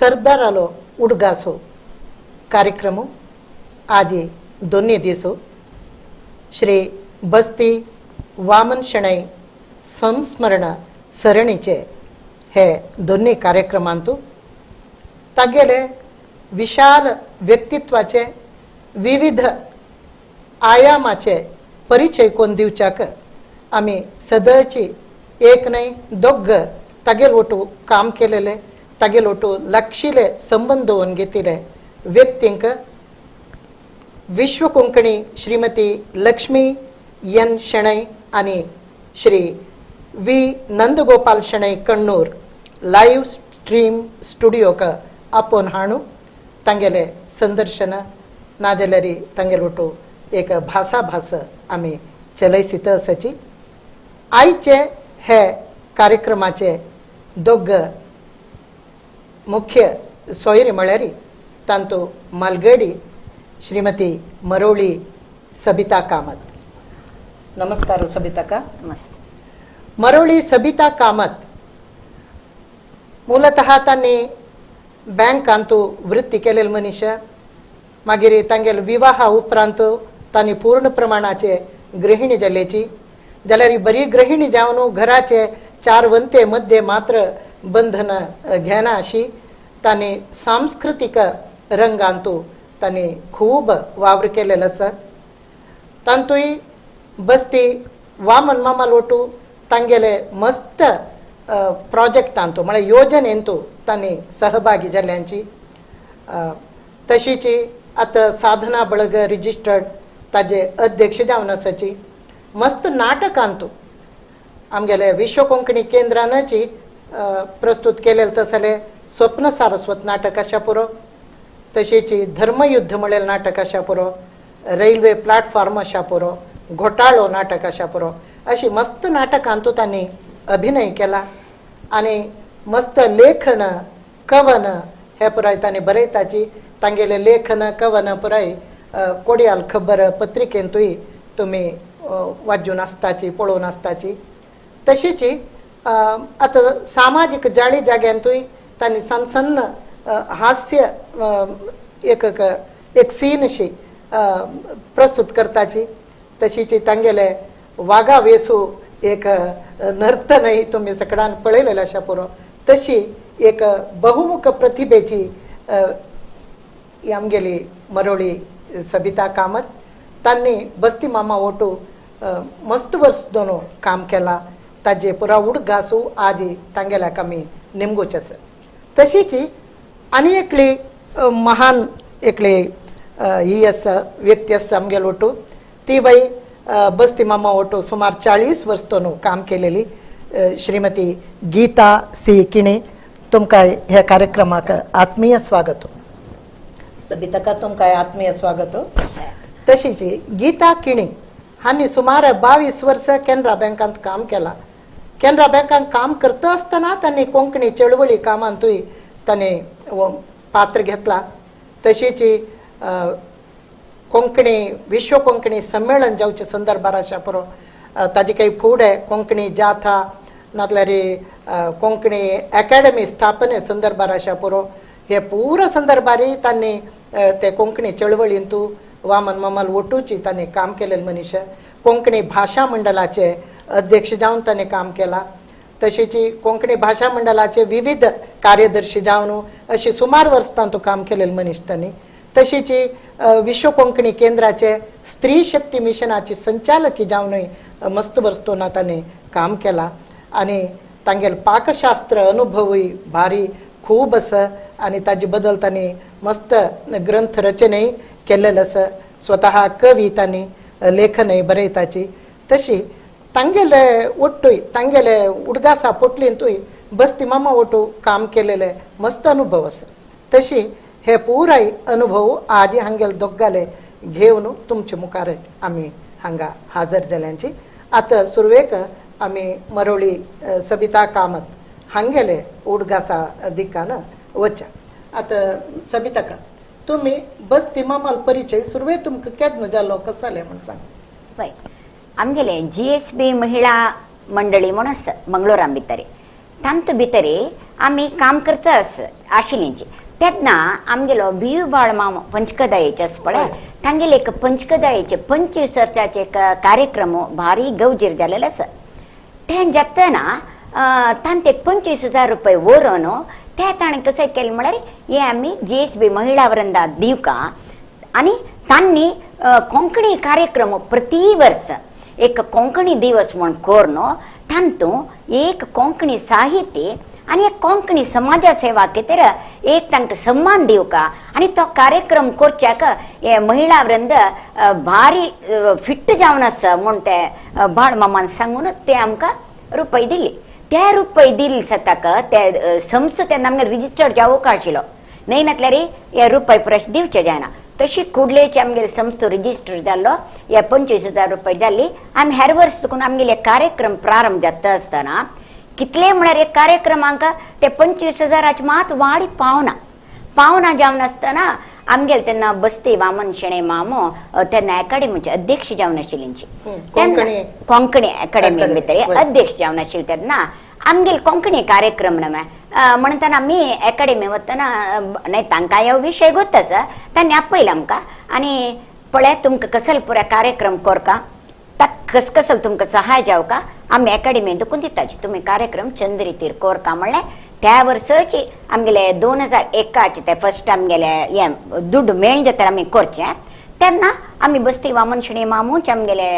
सरदारालो उडगासो कार्यक्रम आज दोन्ही दिसो श्री बस्ती वामन शणै संस्मरण सरणीचे हे दोन्ही कार्यक्रमांतू तागेले विशाल व्यक्तित्वाचे विविध आयामाचे परिचय कोण दिवच्याक आम्ही सदळची एक नाही दोघ तागेल ओटू काम केलेले तागेल ओटू लक्षिले संबंध होऊन घेतले व्यक्तींक विश्व कोंकणी श्रीमती लक्ष्मी एन शणै आणि Shri V Nandagopal Shenoy Kannur live stream studio का आपोन हाणू तांगेले संदर्शन नादेलरी तांगेल ओटू एक भाषा भास आम्ही चलयसित असची आईचे हे कार्यक्रमाचे दोघ मुख्य सोयरी म्हळ्यारी तांतू मालगडी श्रीमती मरोळी सबिता कामत। नमस्कार सबिता का। नमस्ते। मरोळी सबिता कामत मूलतः तांनी बँकांतू वृत्ती केलेले मनीषा मागीर तांगेल विवाहा उपरांत तांणी पूर्ण प्रमाणाचे गृहिणी जाल्याची जाल्यार बरी गृहिणी जावन घराचे चार वंते मध्ये मात्र बंधन घेना अशी तांणी सांस्कृतिक रंगांतू तांणी खूब वावर केलेलो आसा। तांतूय बस्ती वामन मामा लोटू तांगेले मस्त प्रोजेक्टांतू म्हळ्यार योजनेंतू तांणी सहभागी जाल्यांची तशीची आता साधना बळग रिजिस्टर्ड ताजे अध्यक्ष जावन आसाची मस्त नाटकांतू आमगेले विश्व कोंकणी केंद्रानाची प्रस्तुत केलेले तसले स्वप्न सारस्वत नाटक आशा पुरो तशीची धर्मयुद्ध म्हणेल नाटक आशा पुरो रेल्वे प्लॅटफॉर्म आशा पुरो घोटाळो नाटक आशा पुरो अशी मस्त नाटकांतू तांणी अभिनय केला आणि मस्त लेखन कवन हे पुराय तांणी बरयताची तांगेले लेखन कवन पुराय कोडियाल खबर पत्रिकेंतूय तुम्ही वाजून आसताची पळोवन आसताची तशीची आता सामाजिक जाळी जाग्यांतूय तांणी सन्न हास्य एक सीन अशी प्रस्तुत करताची तशीची तांगेले वागा वेसू एक नर्तनही तुम्ही सगळ्यान पळयलेले आशा पुरो तशी एक बहुमुख प्रतिभेची आमगेली मरोळी सबिता कामत तांणी बस्ती मामा ओटू मस्त वर्ष दोन काम केला ताजे पुरा उडगासू आजी तांगेल्याक आमी नेमगोच आसा। तशीची आनी एकली महान एकली ही आसा व्यक्ती आसा आमगेलो ओटू ती बाई बस्ती मामा ओटू सुमार 40 वर्ष दोन काम केलेली श्रीमती गीता सी किणी तुमकां ह्या कार्यक्रमाक आत्मीय स्वागत। सबिता का तुमकां आत्मीय स्वागत। तशीची गीता किणी हांनी सुमार 22 वर्ष कॅनरा बँकांत काम केला। कॅनरा बँकांत काम करता आसतना तांणी कोंकणी चळवळी कामांतूय तांणी पात्र घेतला। तशीची कोंकणी विश्व कोंकणी संमेलन जावचे संदर्भार आशा पुरो ताजे काही फुडें कोंकणी जाथा नातल्यार कोंकणी अकॅडमी स्थापने संदर्भार आशा पुरो हे पूर संदर्भारी तांणी ते कोंकणी चळवळींतू वामन ममल ओटूची तांणी काम केलेले मनीस कोंकणी भाषा मंडळाचे अध्यक्ष जावन तांणी काम केला। तशीची कोंकणी भाषा मंडळाचे विविध कार्यदर्शी जावन अशी सुमार वर्ष तांतू काम केलेले मनीस तांणी। तशीची विश्व कोंकणी केंद्राचे स्त्री शक्ती मिशनाची संचालकी जावनूय मस्त वर्ष दोन तांणी काम केला आणि तांगेल पाकशास्त्र अनुभवूय भारी खूब आसा आणि ताजे बदल तांणी मस्त ग्रंथ रचनाय केलेले आसा। स्वतः कवी तांणी लेखनय बरयताची तशी तांगेले ओट्टूय तांगेले उडगासा पोटलींतूय बस्ती मामा ओटू काम केलेले मस्त अनुभव आसा। तशी हे पुराय अनुभव आज हांगेल दोग्गाले घेवन तुमचे मुखार आमी हांगा हाजर जाल्यांची। आता सुरवेक आमी मरोळी सबिता कामत हांगेले उडगासा दिकान वचा। आता सबिता का तुम्ही बस्ती मामाल परिचय सुरवे तुमकां केदन जालो कसाले म्हण सांग। पळय आमगेले GSB महिळा मंडळी म्हणून आसा मंगळूरां भितरे तांत भितरे आम्ही काम करताच आशिलींची तेन्ना आमगेलो बियू बाळ माम पंचकदायेचे पळय तांगेले एक पंचकदायेचे 25 वर्साचे एक कार्यक्रम भारी गवजीर जालेलो आसा तें जातना तांत एक 25,000 रुपये वरून ते ताणें कशें केलें म्हळ्यार हे आमी GSB महिला वृंदा दिवका आनी तांणी कोंकणी कार्यक्रम प्रति वर्स एक कोंकणी दिवस म्हण कोरून तांतू एक कोंकणी साहित्य आणि एक कोंकणी समाज सेवा खातीर एक तांकां सन्मान दिवका आनी तो कार्यक्रम करच्याक हे महिला वृंद भारी फिट्ट जावन आसा म्हूण ते बाळ मामान सांगून ते आमकां रुपये दिली ते रुपये दिले सताक ते संस्था तेन्ना आमगे रिजिस्टर जावंक आशिल्लो न्हय नातल्यार हे रुपये परस दिवचे जायना तशी कुडलेची आमगेली संस्था रिजिस्टर जाल्लो हे 25,000 रुपये जाल्ली आमी हेर वर्स देखून आमगेले कार्यक्रम प्रारंभ जाता आसतना कितले म्हळ्यार एक कार्यक्रमांक ते 25,000 मात वाडी पावना जावन आसतना आमगेले तेन्ना बस्ती वामन शेणे मामो तेन्ना अकाडेमीचे अध्यक्ष जावन आशिल्लींची कोंकणी अकाडेमी भितर अध्यक्ष जावन आशिल्ले तेन्ना आमगेले कोंकणी कार्यक्रम न्हय म्हणटना आमी अकाडेमी वतना न्हय तांकां ह्यो विशय गोताच तांणी आपयला आमकां आनी पळय तुमकां कसले पुरे कार्यक्रम करका कस कसो तुमकां सहाय जावका आमी अकाडेमी दुखून दिताची तुमी कार्यक्रम चंद रितीर कोरका म्हणलें त्या वर्साची आमगेले 2001 ते फर्स्ट आमगेले हे दुड्ड मेळ्ळें जाल्यार आमी करचें तेन्ना आमी बस्ती वामन शेणे मामूच आमगेले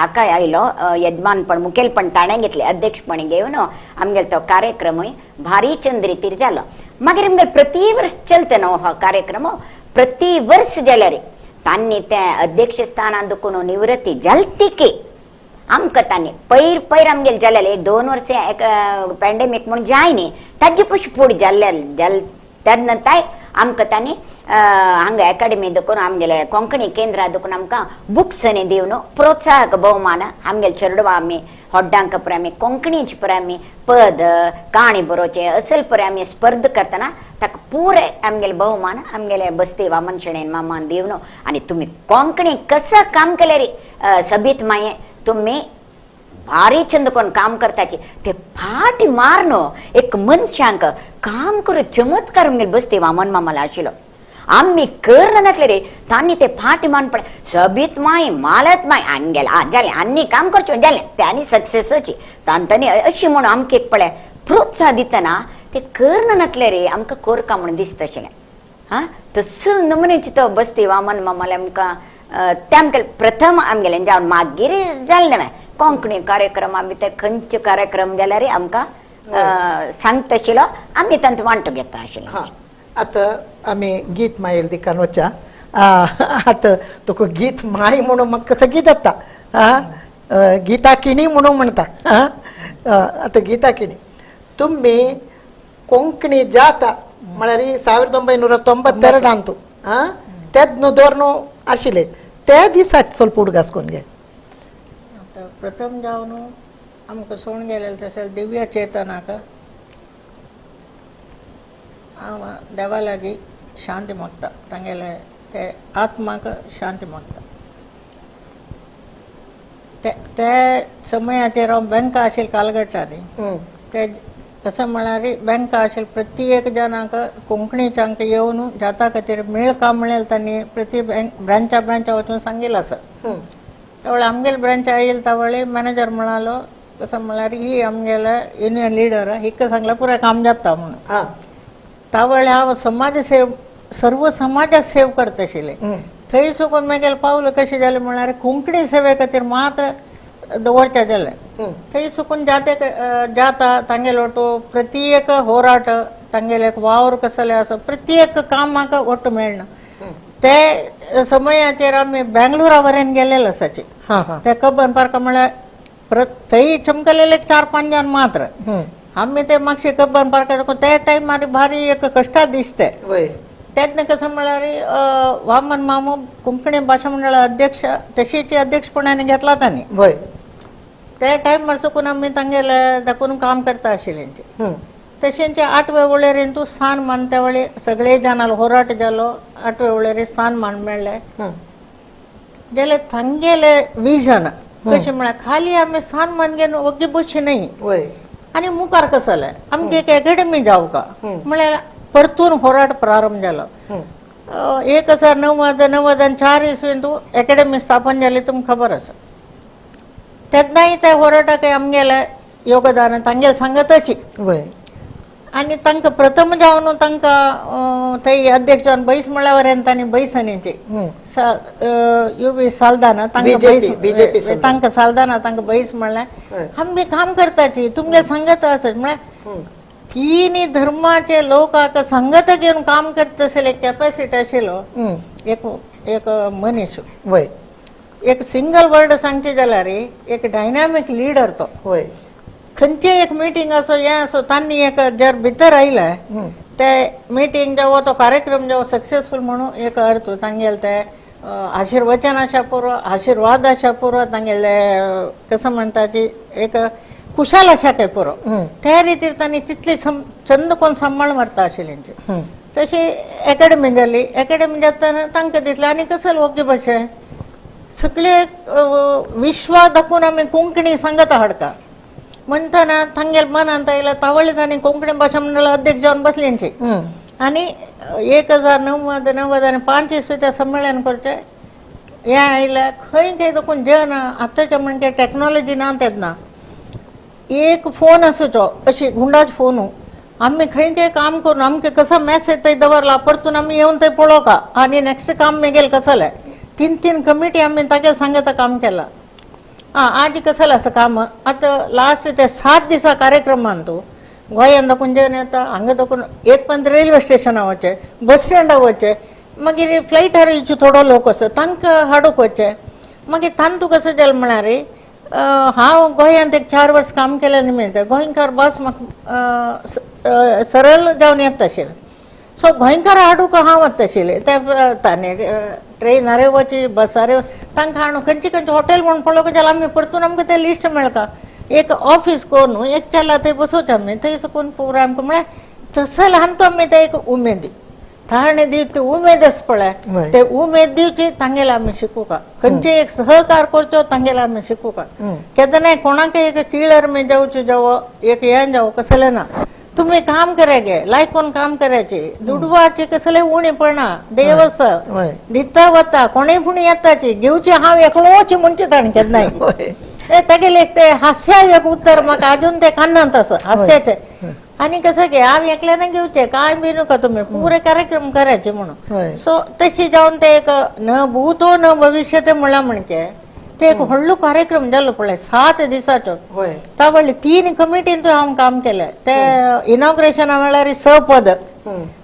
आकाय आयलो यजमानपण मुखेलपण ताणें घेतलें अध्यक्षपणी घेवन आमगेलो तो कार्यक्रमूय भारी चंद रितीर जालो मागीर आमगेलो प्रति वर्स चलता न्हू हो कार्यक्रम प्रति वर्स जाल्यार तांणी तें अध्यक्ष स्थानान दुखून निवृत्ती जालतिकी आमकां तांणी पयर आमगेले जालेले 2 वर्सां एक पॅन्डेमीक म्हूण जाय न्ही ताजे पयशे फुडें जाल्ले तेन्ना ताय आमकां तांणी हांगा अकाडेमी देखून आमगेले कोंकणी केंद्रा देखून आमकां बुक्स आनी दिवन प्रोत्साहक भोवमान आमगेले चेडवां आमी होड्डांक पळय आमी कोंकणीचे पळय आमी पद काणी बरोवचे असल पळय आमी स्पर्ध करतना ताका पुरे आमगेले भोवमान आमगेले बस्ती वामन शेणेन मामान दिवन आनी तुमी कोंकणी कसं काम केलें रे सभीत माये तुम्ही भारी चंद कोण काम करताची ते फाटी मारनो एक मनशांक काम करू चमत्कार म्हणजे बसते वामन मामाला आशिल्लो आम्ही करना नातले रे तांणी ते फाटी मान पडे सभीत माय मालत माय आंगेला जाले आनी काम करचो जाले त्यांनी सक्सेसची तांतांनी अशी म्हणून आमके पळय प्रोत्साह दितना ते करना नातले रे आमकां कोरका म्हणून दिसता आशिल्लें हा तसो नमुन्याची तो बसते वामन मामाले आमकां तेमके प्रथम आमगेले जावन मागीर जालें न्हय कोंकणी कार्यक्रमा भितर खंयचे कार्यक्रम जाल्यार आमकां सांगता आशिल्लो आमी तांचो वांटो घेता आशिल्ले आतां आमी गीत मायेल दिकान वचा आतां तुका गीत माय म्हणून म्हाका कसो गीत येता गीता किणी म्हणून म्हणटा आतां गीता किणी तुमी कोंकणी जाता म्हळ्यार 1992 अंतू तेच न्हू दोर न्हू आशिल्ले त्या दिसाक ಸ್ವಲ್ಪ उडगासकोन घे प्रथम जावन आमकां सोडून गेलेले तशें दिव्य चेतनाक हांव देवा लागीं शांती मागता तांगेले ते आत्माक शांती मागता ते समयाचेर हांव बँका आशिल्ले कालगटांनी ते कसं म्हळ्यार बँका आशिल्ले प्रत्येक जनाक कोंकणीच्यांक येवन जाता खातीर मेळ काम म्हणलें तांणी प्रति ब्रांचा वचून सांगिल्लें आसा त्यावेळी आमगेले ब्रांच आयिल्ले त्यावेळी मॅनेजर म्हणालो कसं म्हळ्यार ही आमगेले युनियन लिडर हिक सांगल्यार पुराय काम जाता म्हणून त्यावेळी हांव समाज सेव सर्व समाजाक सेव करता आशिल्लें थंय सुकून म्हगेलें पावल कशें जालें म्हळ्यार कोंकणी सेवे खातीर मात्र दवरचें जालें थंय सुकून जाता तांगेलो तो प्रत्येक होराट तांगेले वावर कसले आसा प्रत्येक कामाक ओट्ट मेळना ते समयाचेर आमी बेंगलोरा वरेन गेलेले आसाचे ते कब्बन पार्क म्हळ्यार थंय चमकलेले 4-5 जन मात्र आमी ते मातशे कब्बन पार्क ते टायमार भारी एक कश्टा दिसते तेन्ना कसं म्हळ्यार वामन मामू कोंकणी भाशा मंडळा अध्यक्ष तशीच अध्यक्षपणाने घेतला तांणी ते टायमार सुकून आमी तांगेले दाखोवन काम करता आशिल्ले तशेंचे 8वे वळेरेन तूं सान मान त्या वेळी सगळे जाणालो होराट जालो 8वे वळेरेन सान मान मेळ्ळे जाल्यार तांगेले विजन कशें म्हळ्यार खाली आमी सान मान घेवन ओगी बशी न्हय आणि मुखार कसं जालें आमगे एक अकॅडमी जावं का म्हळ्यार परतून होराट प्रारंभ जालो 1994 इसवीन तू अकॅडमी स्थापन जाली तुमकां खबर आसा तेन्नाय त्या होराटाक आमगेलें योगदान तांगेल सांगताची आणि तांकां प्रथम जावन तांकां थंय अध्यक्ष जावन बैस म्हळ्यार तांणी बैसणीची युबी सालदाना बीजेपी तांकां सालदाना तांकां बैस म्हळ्यार आमी काम करताची तुमगे सांगत आसत म्हळ्यार तिनी धर्माचे लोकांक संगत घेवन काम करता आसले कॅपॅसिटी आशिल्लो एक मनीस एक सिंगल वर्ड सांगचे जाल्यार एक डायनामिक लीडर तो खंयचे एक मीटिंग असो हें असो तांणी एक जर भितर आयला ते मीटिंग जावो तो कार्यक्रम जावो सक्सेसफुल म्हणून एक अर्थ तांगेल ते आशीर्वचन आशा पुरो आशीर्वाद आशा पुरो तांगेले कसं म्हणटाची एक कुशाल आशा काय पुरो त्या रितीर तांणी तितली चंद कोण सांबाळ मारता आशिल्लींची तशी अकॅडमी जाली अकॅडमी जातना तांकां दिसलें आनी कसं वखदी भाशे सगळे विश्वा दाखवून आमी कोंकणी सांगता हाडका म्हणताना तांगेल मनांत आयला तावळी तांणी कोंकणी भाशा मंडळ अध्यक्ष जावन बसलींची आनी 1995 इसवी ते संमेलन करचे हे आयल्या खंय खंय देखून जे ना आतांच्या म्हणजे टॅक्नॉलॉजी ना तेन्ना एक फोन आसूचो अशी गुंडाच फोन आमी खंय खंय काम करून आमकां कसो मॅसेज थंय दवरला परतून आमी येवन थंय पळोवका आनी नेक्स्ट काम मेगेल कसं जालें 3 कमिटी आमी तागेल सांगता काम केला आज कसं असं काम आता लास्ट ते 7 दिसा कार्यक्रमान तू गोंयान दाखून जेवन येता हांगा दाखून एक पण रेल्वे स्टेशना वचे बस स्टँडा वचे मागीर फ्लायटार येवचे थोडो लोक असो तांकां हाडूंक वचे मागीर तांतू कसं जालें म्हळ्यार हांव गोंयांत एक 4 वर्स काम केल्या निमित्त गोंयकार बस म्हाका सरळ जावन येता आशिल्लें सो गोंयकार हाडूंक हांव वता आशिल्लें ते तांणी ट्रेनार वची बसार तांकां हाडून खंयचे खंयचे हॉटेल म्हणून पळोवंक जाल्यार आमी परतून आमकां तें लिस्ट मेळका एक ऑफिस कोण एक चला थंय बसोवचें आमी थंय सकून पुरो आमकां म्हळ्यार तसो ल्हान तो आमी ते एक उमेद थाणे दिवची उमेद आसा पळय ते उमेद दिवची तांगेला आमी शिकूका खंयचे एक सहकार करचो तांगेला आमी शिकूका केन्नाय कोणाकय एक कीळर मे जावचो जावो एक हें जावो कसलें ना तुम्ही काम करायचे लायकोन काम करायचे दुडवाचे कसले उणेपणा देव आसा दिता वता कोणेय पूण येताची घेवची हांव एकलोच म्हणचे ताणें केन्नाय तागेले एक ते हास्या एक उत्तर म्हाका अजून ते कान्नांत आसा हास्याचे आणि कसं की हांव एकल्यानं घेवचे काय बी नका तुम्ही पुरे कार्यक्रम करायचे म्हणून सो तशी जावन ते एक न भूतो न भविष्य ते म्हणला म्हणचे ते एक व्हडलो कार्यक्रम जालो पळय 7 दिसाचो त्या वेळी 3 कमिटीन हांव काम केलें ते इनॉग्रेशना वेळार सहपद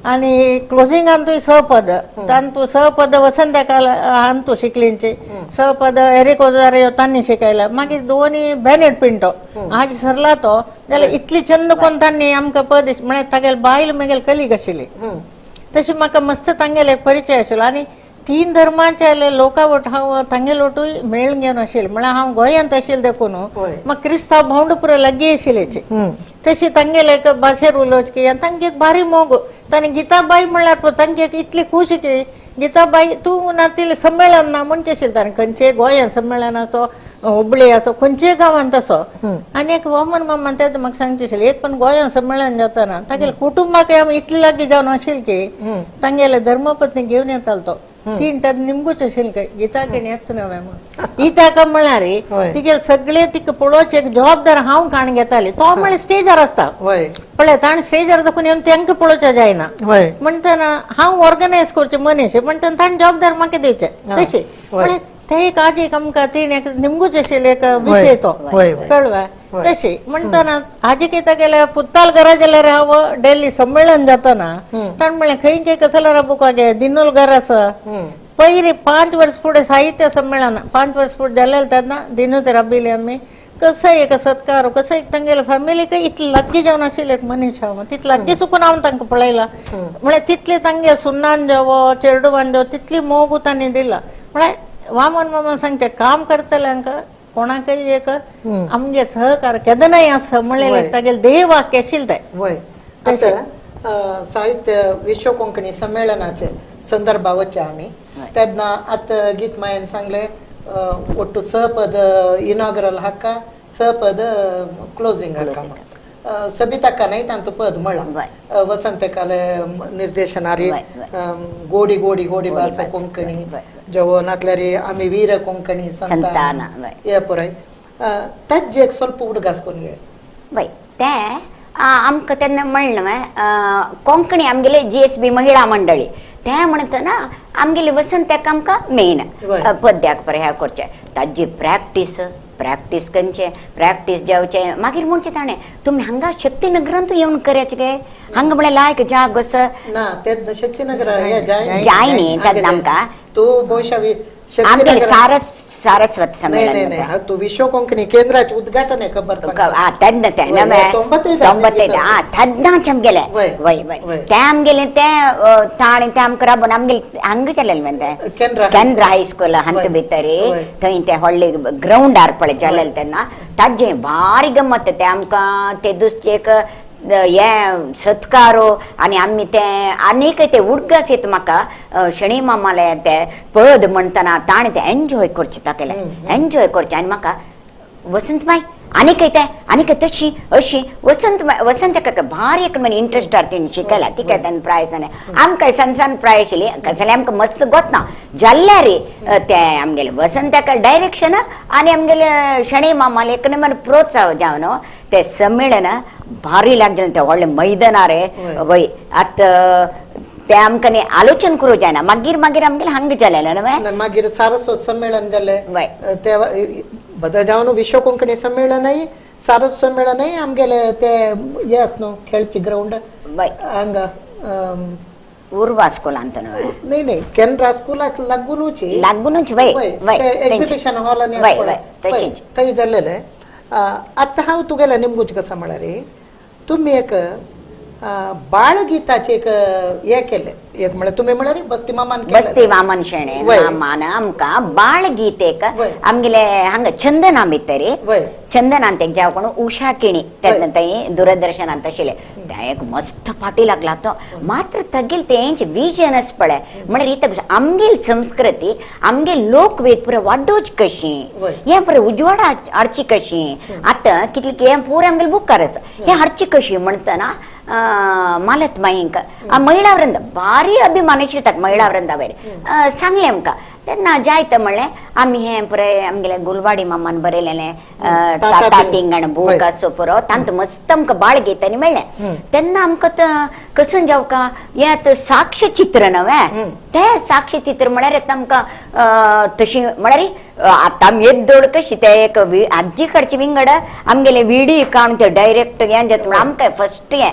आणि क्लोजिंगांतूय सहपद तांतू सहपद वसंतकाल हांतू शिकलींची सहपद एरिक ओजारे तांणी शिकयला मागीर दोनी बेनेट पिंटो आज सरला तो जाल्यार इतली चंद कोण तांणी आमकां पद म्हळ्यार तागेल बायल म्हगेल कलीग आशिल्ली तशी म्हाका मस्त तांगेलो एक परिचय आशिल्लो आनी 3 धर्माचे लोकां वट हांव तांगेल वटूय मेळून घेवन आशिल्लें म्हळ्यार हांव गोंयांत आशिल्लें देखून म्हाका क्रिस्तांव भावंड पुरो लागीं आशिल्लेची तशी तांगेल एक भाशेर उलोवची आनी तांकां एक भारी मोग तांणी गीताबाई म्हळ्यार पळय तांकां एक इतली खुशी की गीताबाई तूं नातिले संमेलन ना म्हणचे आशिल्लें तांणी खंयचेय गोंयांत संमेलन आसो हुबळी आसो खंयचेय गांवांत आसो आनी एक वॉमन मामान ते म्हाका सांगचे आशिल्ले एक पण गोंयांत संमेलन जाताना तांगेले कुटुंबाक आमी इतली लागीं जावन आशिल्ली की तांगेले धर्मपत्नी घेवन येतालो तो 3 निमगूच आशिल्ले गीता कडेन येता नवे म्हणून ही ताका म्हळ्यार तिगे सगळे तिका पळोवचे एक जबाबदार हांव काण घेताले तो म्हळ्यार स्टेजार आसता पळय ताणें स्टेजार दाखोवन येवन तांकां पळोवचें जायना म्हणटना हांव ऑर्गनायज करचें मनीस म्हणटना ताणें जबाबदार म्हाका दिवचें तशें म्हळ्यार ते एक आज एक आमकां तीन एक निमगूच आशिल्ले एक विशय तो कळवा तशी म्हणटना हाजे कितें केलें पुत्ताल घरा जाल्यार हांव डेली संमेलन जातना ताणें म्हळें खंय खंय कसलो बुका गे दिनोल घर आसा पयलीं 5 वर्स फुडें साहित्य संमेलन 5 वर्स फुडें जालें तेन्ना दिनूत राबिल्ली आमी कसो एक सत्कार कसो एक तांगेले फॅमिलीक इतलें लागीं जावन आशिल्लें एक मनीस हांव तितलें लागीं चुकून हांव तांकां पळयलां म्हळ्यार तितलें तांगे सुन्नान जावो चेडवान जावो तितली मोग तांणी दिला म्हळ्यार वामन मामा सांगचे काम करतल्यांक कोणाकय एक आमगे सहकार केदनाय आसा म्हणलें तागेलें देह वाक्य आशिल्लें ते साहित्य विश्व कोंकणी संमेलनाचे संदर्भावचे आमी तेन्ना आतां गीत मायेन सांगले ಒಟ್ಟು ಸಪದ ಇನಾಗ್ರಲ್ ಹಾಕ ಸಪದ ಕ್ಲೋಸಿಂಗ್ ಹಾಕ सबिता का नाही तांतू पद म्हणला वसंत काले निर्देशनारी गोडी गोडी गोडी भास कोंकणी जवनातल्या रे आम्ही वीर कोंकणी संतान ये पुराय ताज एक ಸ್ವಲ್ಪ उडगासकोन गे बाय ते आमकां तेन्ना म्हणलें कोंकणी आमगेले GSB महिला मंडळी ते म्हणतना आमगेले वसंत्याक आमकां मेन पद्याक पर ह्या करचे ताजी प्रॅक्टीस करचे प्रॅक्टीस जावचे मागीर म्हणचे ताणें तुमी हांगा शक्तीनगरांत येवन करयाचे गे हांगा म्हळ्यार लायक जाग बस ना ते शक्तीनगर जाय न्ही तेन्ना आमकां तू भविष्य आमगेले सारस्वत संमेलन तू विश्व कोंकणी केंद्राचे उद्घाटन आहे खबर तद्दाच आमगेले ते आमगेले ते ताणी ते आमकां राबोवन आमगेले हांगा चलले म्हणते केंद्र हायस्कूल हांत भितर थंय ते व्हडले ग्राउंडार पळय चलले तेन्ना ताजे भारी गमत ते आमकां ते दुसचे एक हे सत्कारो आनी आमी ते आनीक ते उडगास येता म्हाका शणी मामाले ते पद म्हणटना ताणें ते एन्जॉय करचे ताकेले एन्जॉय करचे आनी म्हाका वसंत बाई आनीक तशी अशी वसंत काका भारी एक म्हण इंट्रस्ट आरतीन शिकयला ती काय तेन्ना प्रायस आमकां सन प्राय आशिल्ली कसले आमकां मस्त गोतना जाल्यार ते आमगेले वसंताका डायरेक्शन आनी आमगेले शणी मामाले एक नंबर प्रोत्साह जावन ते संमेलन भारी लागले ते व्हडले मैदानार वय आतां ते आमकां न्ही आलोचन करूं जायना मागीर आमगेले हांगा जालेलें न्हय मागीर सारस्वत संमेलन जालें ते बदल जावन विश्व कोंकणी संमेलनय सारस्वत संमेलनय आमगेले ते हे आस न्हू खेळची ग्राउंड हांगा उर्वा स्कुलांत नाही केंद्रा स्कुलाक लागूनच एक्झिबिशन हॉल थंय जाल्लेले आतां हांव तुगेले निमगुच कसा म्हळ्यार तुमी एक बाळगीताचे एक हे केले एक म्हळ्यार तुमी म्हळ्यार बस्ती मामान शेणे मामान आमकां बाळगीतेक आमगेले हांगा चंदना भितर चंदनांत एक जाव कोण उषा किणी तेन्ना थंय दूरदर्शनांत आशिल्ले ते एक मस्त फाटी लागला तो मात्र तगेल तेंचे विजनस पळय म्हळ्यार इतक आमगेली संस्कृती आमगेली लोकवेद पुरो वाडोवची कशी हे पुरो उजवाडा हाडची कशी आतां कितले हे पुरो आमगेले बुकार आसा हे हाडची कशी म्हणटना मालत माईंक महिला वृंद भारी अभिमान आशिल्लो महिला वृंदा वयर सांगलें आमकां तेन्ना जायत म्हणलें आमी हें पुराय आमगेले गुलवाडी मामान बरयलेलें ताता तिंगण बूक आसो पुरो तांत मस्त आमकां बाळगीतांनी मेळ्ळें तेन्ना आमकां कसून जावका हें आतां साक्ष्यचित्र न्हय तें साक्ष्यचित्र म्हळ्यार आतां आमकां तशी म्हळ्यार आतां आमी येद्दोळ कशी ते एक आजी कडचे विंगड आमगेले व्हिडिओ काडून ते डायरेक्ट हें जाता म्हण आमकां फस्ट हें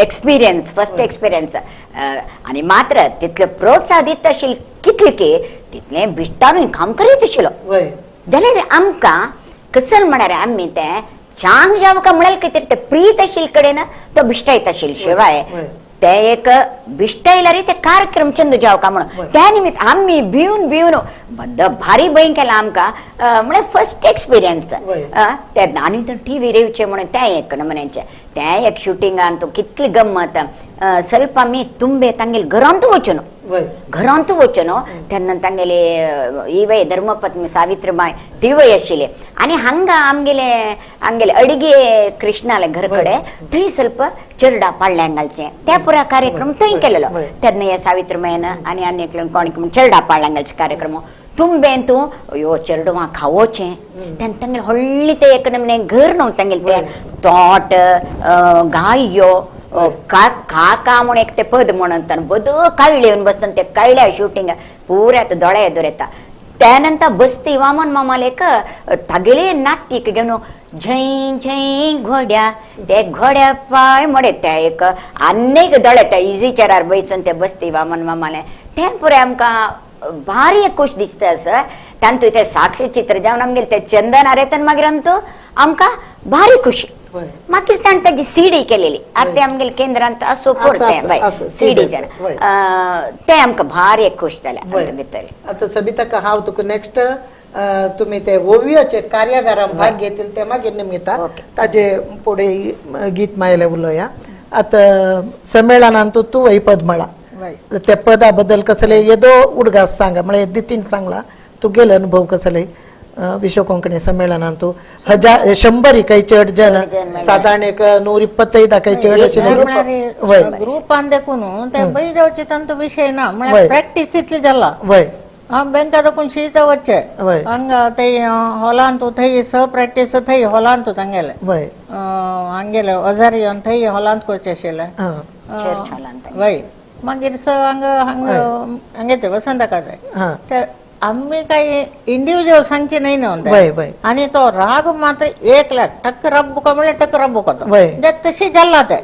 एक्सपिरियन्स आनी मात्र तितले प्रोत्साह दिता आशिल्ले कितले की तितलें बिश्टानूय काम करीत आशिल्लो जाल्यार आमकां कसल म्हळ्यार आमी तें चांग जावका म्हळ्यार कितें ते प्रीत आशिल्ले कडेन तो बिश्टायत आशिल्लो शिवाय ते एक बिश्टायल्यार ते कार्यक्रम चंद जावका म्हणून त्या निमित्त आमी भिवन भारी भंय केला आमकां म्हळ्यार फस्ट एक्सपिरियन्स ते आनी तो टीव्ही रेवचे म्हणून ते एक नमन्याचे ते एक शुटिंगान तो कितली गम्मत ಸ್ವಲ್ಪ आमी ತುಂಬೆ तांगेले घरांत वचून तेन्ना तांगेले इवय धर्मपत्नी सावित्रीबाई तिवय आशिल्ले आनी हांगा आमगेले अडगे कृष्णाले घर कडेन थंय ಸ್ವಲ್ಪ चेरडा पाळण्याक घालचें ते पुरा कार्यक्रम थंय केलेलो तेन्ना हे सावित्रीबाईन आनी आनी एकल्यान कोणीक म्हण चेरडा पाळण्याक घालचे कार्यक्रम तुम्बेन तूं अयो चेरडवां खावोचें तेन्ना तांगेले व्हडले ते एक नमने घर न्हू तांगेले ते तोट गायो काका म्हण एक ते पद म्हणत बद कायळे येवन बसतना ते कायळ्या शुटींग पुऱ्या दोळ्या येदोर येता त्यानंतर बसती वामन मामालेक तागेले नातीक घेवन झै झै घोड्या ते घोड्या पाय म्हणे ते एक आनीक दोळे ते इजी चेरार बसून ते बसती वामन मामाले ते पुरे आमकां भारी खुश दिसता असं तांतू ते साक्षीचित्र जावन आमगेले ते चंदनार येता मागीर अंतू आमकां भारी खुशी मागीर ताणें ताजी सीडी केलेली आतां आमगेले केंद्रांत असो पडते सीडी ते आमकां भारी खुश जाले भितर आतां सबिता हांव तुका नेक्स्ट तुमी ते ओवियोचे कार्यागारांत भाग घेतील ते मागीर निमित्ता ताजे फुडें गीत मायले उलोवया आतां संमेलनांत तूं ही पद म्हणला त्या पदा बद्दल कसले येदो उडगास सांगा म्हळ्यार दितीन सांगला तुगेले अनुभव कसले विश्व कोंकणी संमेलनांतू 100 काही चड जन साधारण एक 125 काही चड अशिल्ले ग्रुपान देखून ते बई जावचे तांचो विषय ना म्हळ्यार प्रॅक्टिस तितली जाला बँका देखून शिळता वच्चे हांगा ते हॉलांत थंय स प्रॅक्टिस थंय हॉलांत तांगेले हांगेले हजारी येवन थंय हॉलांत करचे आशिल्ले वय मागीर स हांगे ते वसंतका जाय ते आम्ही काही इंडिव्हिज्युअल सांगचे नाही ना आणि तो राग मात्र 1 लाख टक रब्बुका म्हणजे टक रब्बुका तशी जाल्ला ते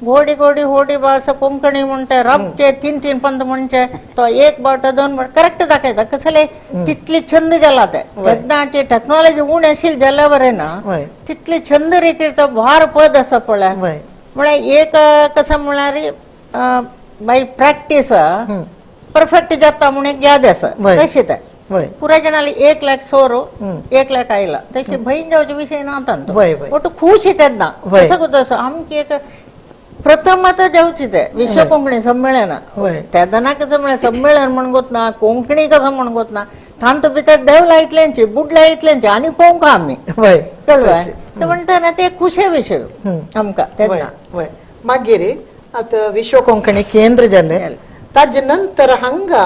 घोडी घोडी होडी भास कोंकणी म्हणते रबचे 3-3 पंत म्हणचे तो 1 बाट 2 बाट करेक्ट दाखयता कसले तितली छंद जाला ते तेन्नाची टेक्नॉलॉजी उण आशिल्ली जाल्या बरें ना तितली छंद रीती तो भार पद आसा पळय म्हळ्यार एक कसं म्हळ्यार बाय प्रॅक्टिस परफेक्ट जाता म्हणून एक याद आसा तशी ते पुऱ्या जनाली 1 लाख सोरो 1 लाख आयला तशी बहीण जावचे विषय नाता बट खुश तेन्ना कसं तसं आमची एक प्रथमत जावची ते विश्व कोंकणी संमेलन तेदना कसं म्हळ्यार संमेलन म्हण गोतना कोंकणी कसं म्हण गोतना तांत भितर देवला इतल्यांची बुडला इतल्यांची आनी पळोवंक आमी कळ्ळें ते म्हणटा ते खुशे विशय आमकां तेन्ना मागीर आता विश्व कोंकणी केंद्र जाले ताजे नंतर हांगा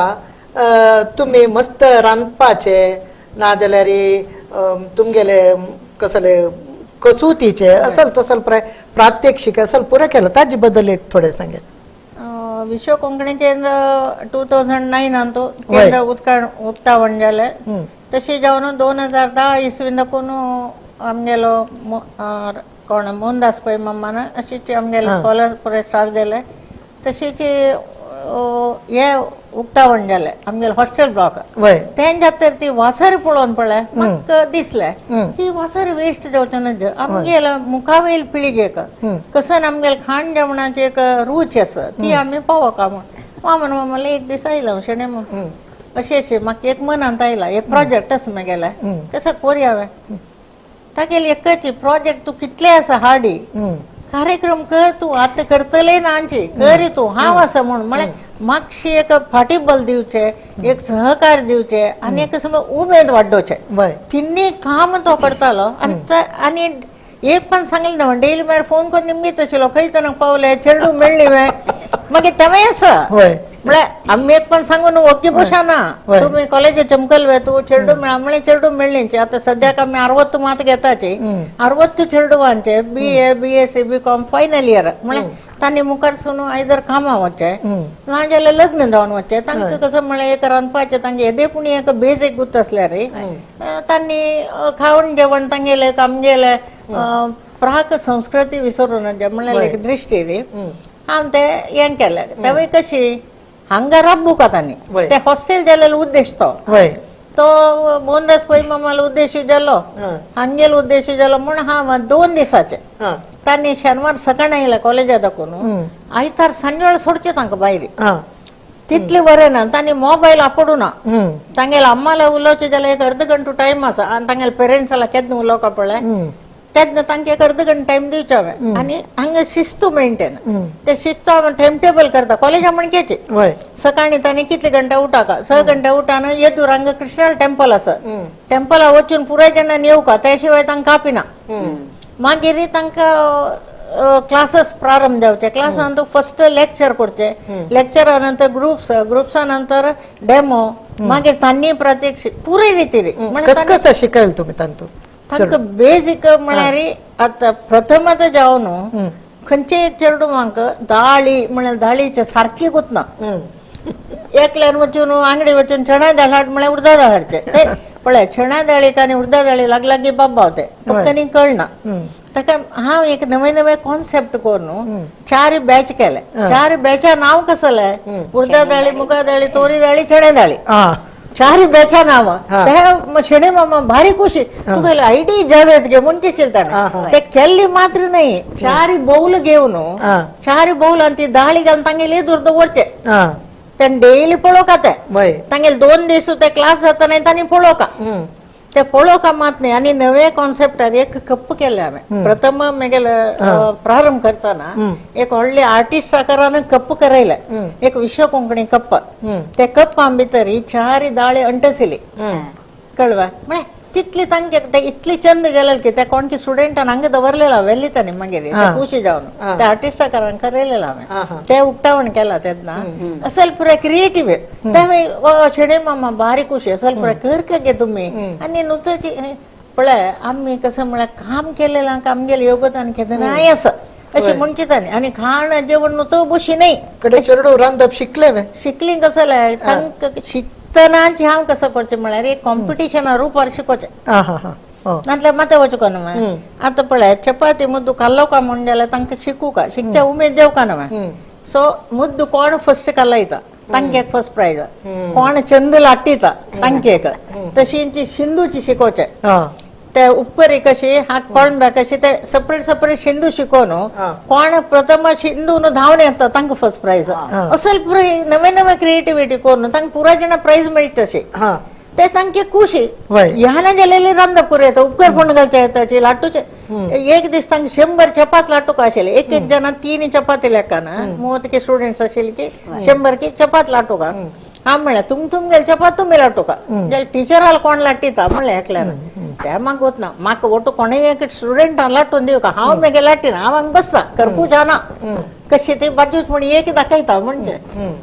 तुम्ही मस्त रांदपाचे नाजाल्यार तुमगेले कसले कसोतीचे असल तसल प्रात्यक्षिक असल पुरे केलं ताजे बद्दल एक थोडे सांगेत विश्व कोंकणी केंद्र 2009 तो केंद्र उक्तावण जाले तशी जावन 2010 इसवीन देखून आमगेलो कोण मोहनदास पै मम्मान अशीच आमगेले स्कॉलर पुरे स्टार्ट दिले तशीच हे उक्तावण जाले आमगेले हॉस्टेल ब्लॉक तेंच्या तर ती वासर पळोवन पळय म्हाका दिसले ही वासर वेस्ट जावचे ना आमगेले मुखावेल पिळगेक कसं आमगेले खाण जेवणाची एक रूच आसा ती आमी पावोका म्हणून मामाला एक दीस आयला शेणे म्हणून अशें म्हाका एक मनांत आयला एक प्रोजेक्ट आसा म्हगेले कसं करूया हांवें तागेले एकच प्रोजेक्ट तू कितले आसा हार्डी कार्यक्रम कर तू आता करतले ना कर तू हांव आसा म्हणून म्हळ्यार मातशी एक फाटीबल दिवचे एक सहकार दिवचे आणि एक उमेद वाडोवचे तिन्ही काम तो करतालो आणि एक पण सांगले ना डेली मागीर फोन करून निमगीत आशिल्लो खंय तरी पावले चेडू मेळ्ळी मागीर तेवय आसा म्हळ्यार आमी एक पण सांगून ओके बसा ना तुम्ही कॉलेज चमकलवे तू चेडू मेळा म्हळ्यार चेडू मेळ्ळींचे आता सद्याक आमी 60 मात घेताचे 60 चेडूवांचे BA BSc BCom final year म्हळ्यार तांणी मुखार सुन आयदर कामां वचचे नाजाल्यार लग्न जावन वचचे तांकां कसं म्हळ्यार एक रांदपाचें तांगे येदेपुणी एक बेसीक गुत आसल्यार तांणी खावण जेवण तांगेले आमगेले प्राक संस्कृती विसरून म्हळ्यार एक दृश्टी रे हांव ते हें केलें तेवय कशी हांगा राबूक तांणी ते हॉस्टेल जाल्यार उद्देश तो मोहनदास पै मामाला उद्देश जालो हांगेलो उद्देश जालो म्हण हांव 2 दिसाचे तांणी शेनवार सकाळ आयला कॉलेजा दाखोवन आयतार सांजवेळ सोडचे तांकां भायर तितले बरें ना तांणी मोबायल आपडू ना तांगेले अम्माला उलोवचे जाल्यार एक अर्द घंटो टायम आसा आनी तांगेले पेरेंट्साला केन्ना उलोवपा पळय तेन्ना तांकां एक अर्द घंटो टायम दिवचे हांवें आनी हांगा शिस्त मेंटेन ते शिस्त हांव टायम टेबल करता कॉलेजा म्हणकेचे सकाळी तांणी कितले घंटा उठाका 6 घंटा उठान येदूर हांगा कृष्णाल टेम्पल आसा टेम्पला वचून पुराय जाणांनी येवका त्या शिवाय तांकां कापिना मागीर तांकां क्लासेस प्रारंभ जावचे क्लासान फर्स्ट लेक्चर करचे लेक्चरा नंतर ग्रुप्सा नंतर डेमो मागीर तांणी प्रात्यक्षिक पुरे रितीरी कसं शिकयलें तुमी तांकां बेसीक म्हळ्यार आतां प्रथमत जावन खंयचे एक चेडू म्हाका दाळी म्हळ्यार दाळीचे सारकी गुतना एकल्यान वचून आंगडी वचून चणा दाळ हाड म्हळ्यार उडदा दाळ हाडचे पळय चणा दाळीक आनी उडदा दाळी लागलागी बाबावते पक्कनी कळना ताका हांव एक नवे कॉन्सेप्ट करून 4 बॅच केले 4 बॅचा नांव कसले उडदा दाळी मुगा दाळी तोरी दाळी चणे दाळी 4 बॅचा नाव ते शेणे मामा भारी खुशी तुगेले आयडी जावेत गे म्हणचे चिलताणे ते केल्ली मात्र नाही 4 बौल घेवन 4 बौल आणि ती दाळी घालून तांगेले दूर दवरचे ते डेली पळोवका ते तांगेले 2 दीस ते क्लास जाता नाही तांणी पळोवका ते पळोवका मात नाही आणि नवे कॉन्सेप्टार एक कप्प केले हांवें प्रथम म्हगेले प्रारंभ करताना एक व्हडले आर्टिस्ट आकारान कप्प करायले एक विश्व कोंकणी कप्प ते कप्पां भितर 4 दाळे अंटसिली कळवा म्हळ्यार तितली तांचे ते इतली चंद गेलेल की त्या कोणकी स्टुडंटान हांगा दवरलेला वेल्लीतानी मागीर खुशी जावन त्या आर्टिस्टाकारांक करेलेला हांवें ते उक्तावण केला तेन्ना असल पुरे क्रिएटिव्ह ते शेणे मामा भारी खुशी असल पुरे कर गे तुम्ही आनी नुतची पळय आमी कसं म्हळ्यार काम केलेलं आमगेलें योगदान केलें नाही असं अशी म्हणचितानी आनी खाण जेवण नुतो बशी नाही कडे चेडू रांदप शिकली कसं तांकां शिकतनाची हांव कसं करचें म्हळ्यार एक कॉम्पिटिशना रुपार शिकोवचें नातल्यार माते वचूं न्हू आतां पळय चपाती मुद्दू काल्लो का म्हण जाल्यार तांकां शिकूं का शिकच्या उमेद जेवका न्हू सो मुद्दू कोण फर्स्ट कालयता तांकां एक फर्स्ट प्राइज कोण चंद लाट्टिता तांकां एक तशी सिंधूची शिकोवचें ते उपकरी कशी हात कोण कशी ते सेपरेट सिंधू शिकोवन कोण प्रथम सिंधू धांवन येता तांकां फर्स्ट प्राइज असल पुरे नवे क्रिएटिविटी करून तांकां पुरा जाणां प्राइज मेळटा तशें ते तांचे खुशी ह्या गेलेली रांद पुरे येता उपकार कोण घालचे येताची लाटूचे एक दीस तांकां 100 चपात लाटूक आशिल्ले एक जाणां 3 चपाती लेखान 30 स्टुडंट्स आशिल्ले की 100 की चपात लाटूक हांव म्हळ्यार तुमगेले चपात तुमी लाटूका जाल्यार टिचराल कोण लाट्टिता म्हणलें एकल्यान ते म्हाका वतना म्हाका ओटू कोणेय एक स्टुडंटान लाटून दिवका हांव मगे लाट्टिना हांव हांगा बसता करपूच ना कशी ती बाजूच म्हण एक दाखयता म्हणजे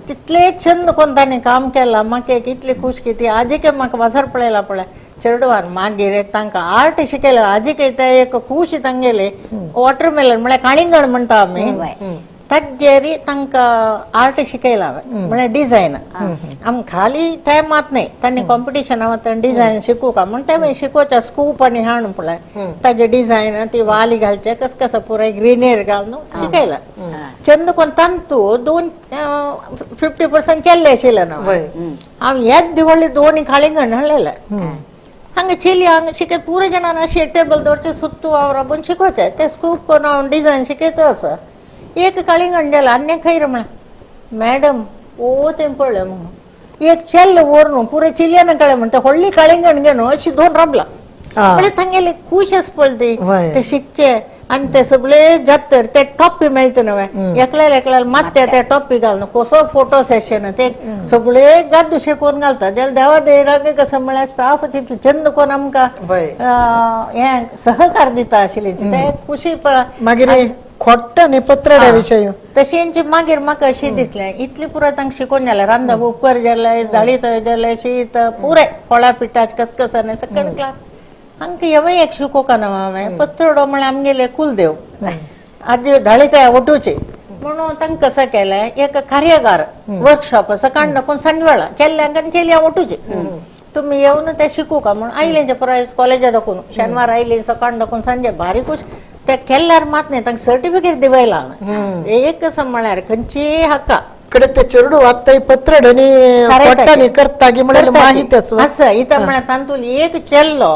तितले छंद कोण तांणी काम केलां म्हाका एक इतली खूश की ती आजीक म्हाका वाजार पळयला पळय चेडवान मागीर एक तांकां आर्ट शिकयलें आजीक ते एक खूश तांगेले वॉटरमेलन म्हळ्यार काळिंगण म्हणटा आमी ताजेरी तांकां आर्ट शिकयला म्हळ्यार डिझायन आम खाली ते मात नाही तांणी कॉम्पिटिशना वता डिझायन शिकूं का म्हण ते शिकोवच्या स्कूप आनी हाण पळय ताजे डिझायन ती वाली घालचे कसं पुराय ग्रीनरी घालून शिकयला चंद कोण तांतू 50% चेल्ले आशिल्ले ना हांव हेच दिवाळी 2 काळिंगण हाडलेले हांगा चिली हांगा शिकय पुरे जाणांना अशी टेबल दवरचे सुत्तू वावरापून शिकोवचे ते स्कूप करून हांव डिझायन शिकयता असं एक काळिंगण गेला अन्य खैर म्हळ्यार मॅडम ओ ते पळय म्हणून एक चेल्ल व्हरून पुरे चिलयान कळ्ळें म्हणटा व्हडली काळिंगण घेवन अशी 2 राबला म्हणजे तांगेले खुश पळय ते शिकचे आनी ते सगळे जातर ते टॉपी मेळटा न्हय एकल्यार मात ते टॉपी घालून कसो फोटो सेशन ते सगळे गाद्दू शिकोवन घालता जाल्यार देवा देराक कसं म्हळ्यार स्टाफ तितले चंद कोण आमकां हे सहकार दिता आशिल्ले ते खुशी पळय मागीर खोट्टा न्ही पत्रड्या विशय तशेंची मागीर म्हाका अशें दिसलें इतली पुरो तांकां शिकोवन जालें रांदप उपकर जालें दाळी तय जालें शीत पुरे फळा पिठाच कसकसाने सेकंड क्लास हांकां हेवय एक शिकोवका न्हू हांवें पत्रडो म्हळ्यार आमगेले कुलदेव आजी दाळी तय वटूची म्हणून तांकां कसं केलें एक कार्यागार वर्कशॉप सकाळ दाखोवन सांजवेळा चेल्ल्यांक आनी चेलयां वटूची तुम्ही येवन ते शिकू का म्हणून आयलेंचे पुराय कॉलेजा दाखोवन शेनवार आयली सकाळ दाखोवन सांजे भारी खुश ते केल्यार मात न्ही तांकां सर्टिफिकेट दिवयला एक कसं म्हळ्यार खंयची हक्का कडे ते चेडू आत्ताय पत्रडनी पट्टानी करता की म्हळ्यार माहिती असं इथं म्हळ्यार तांतूल एक चेल्लो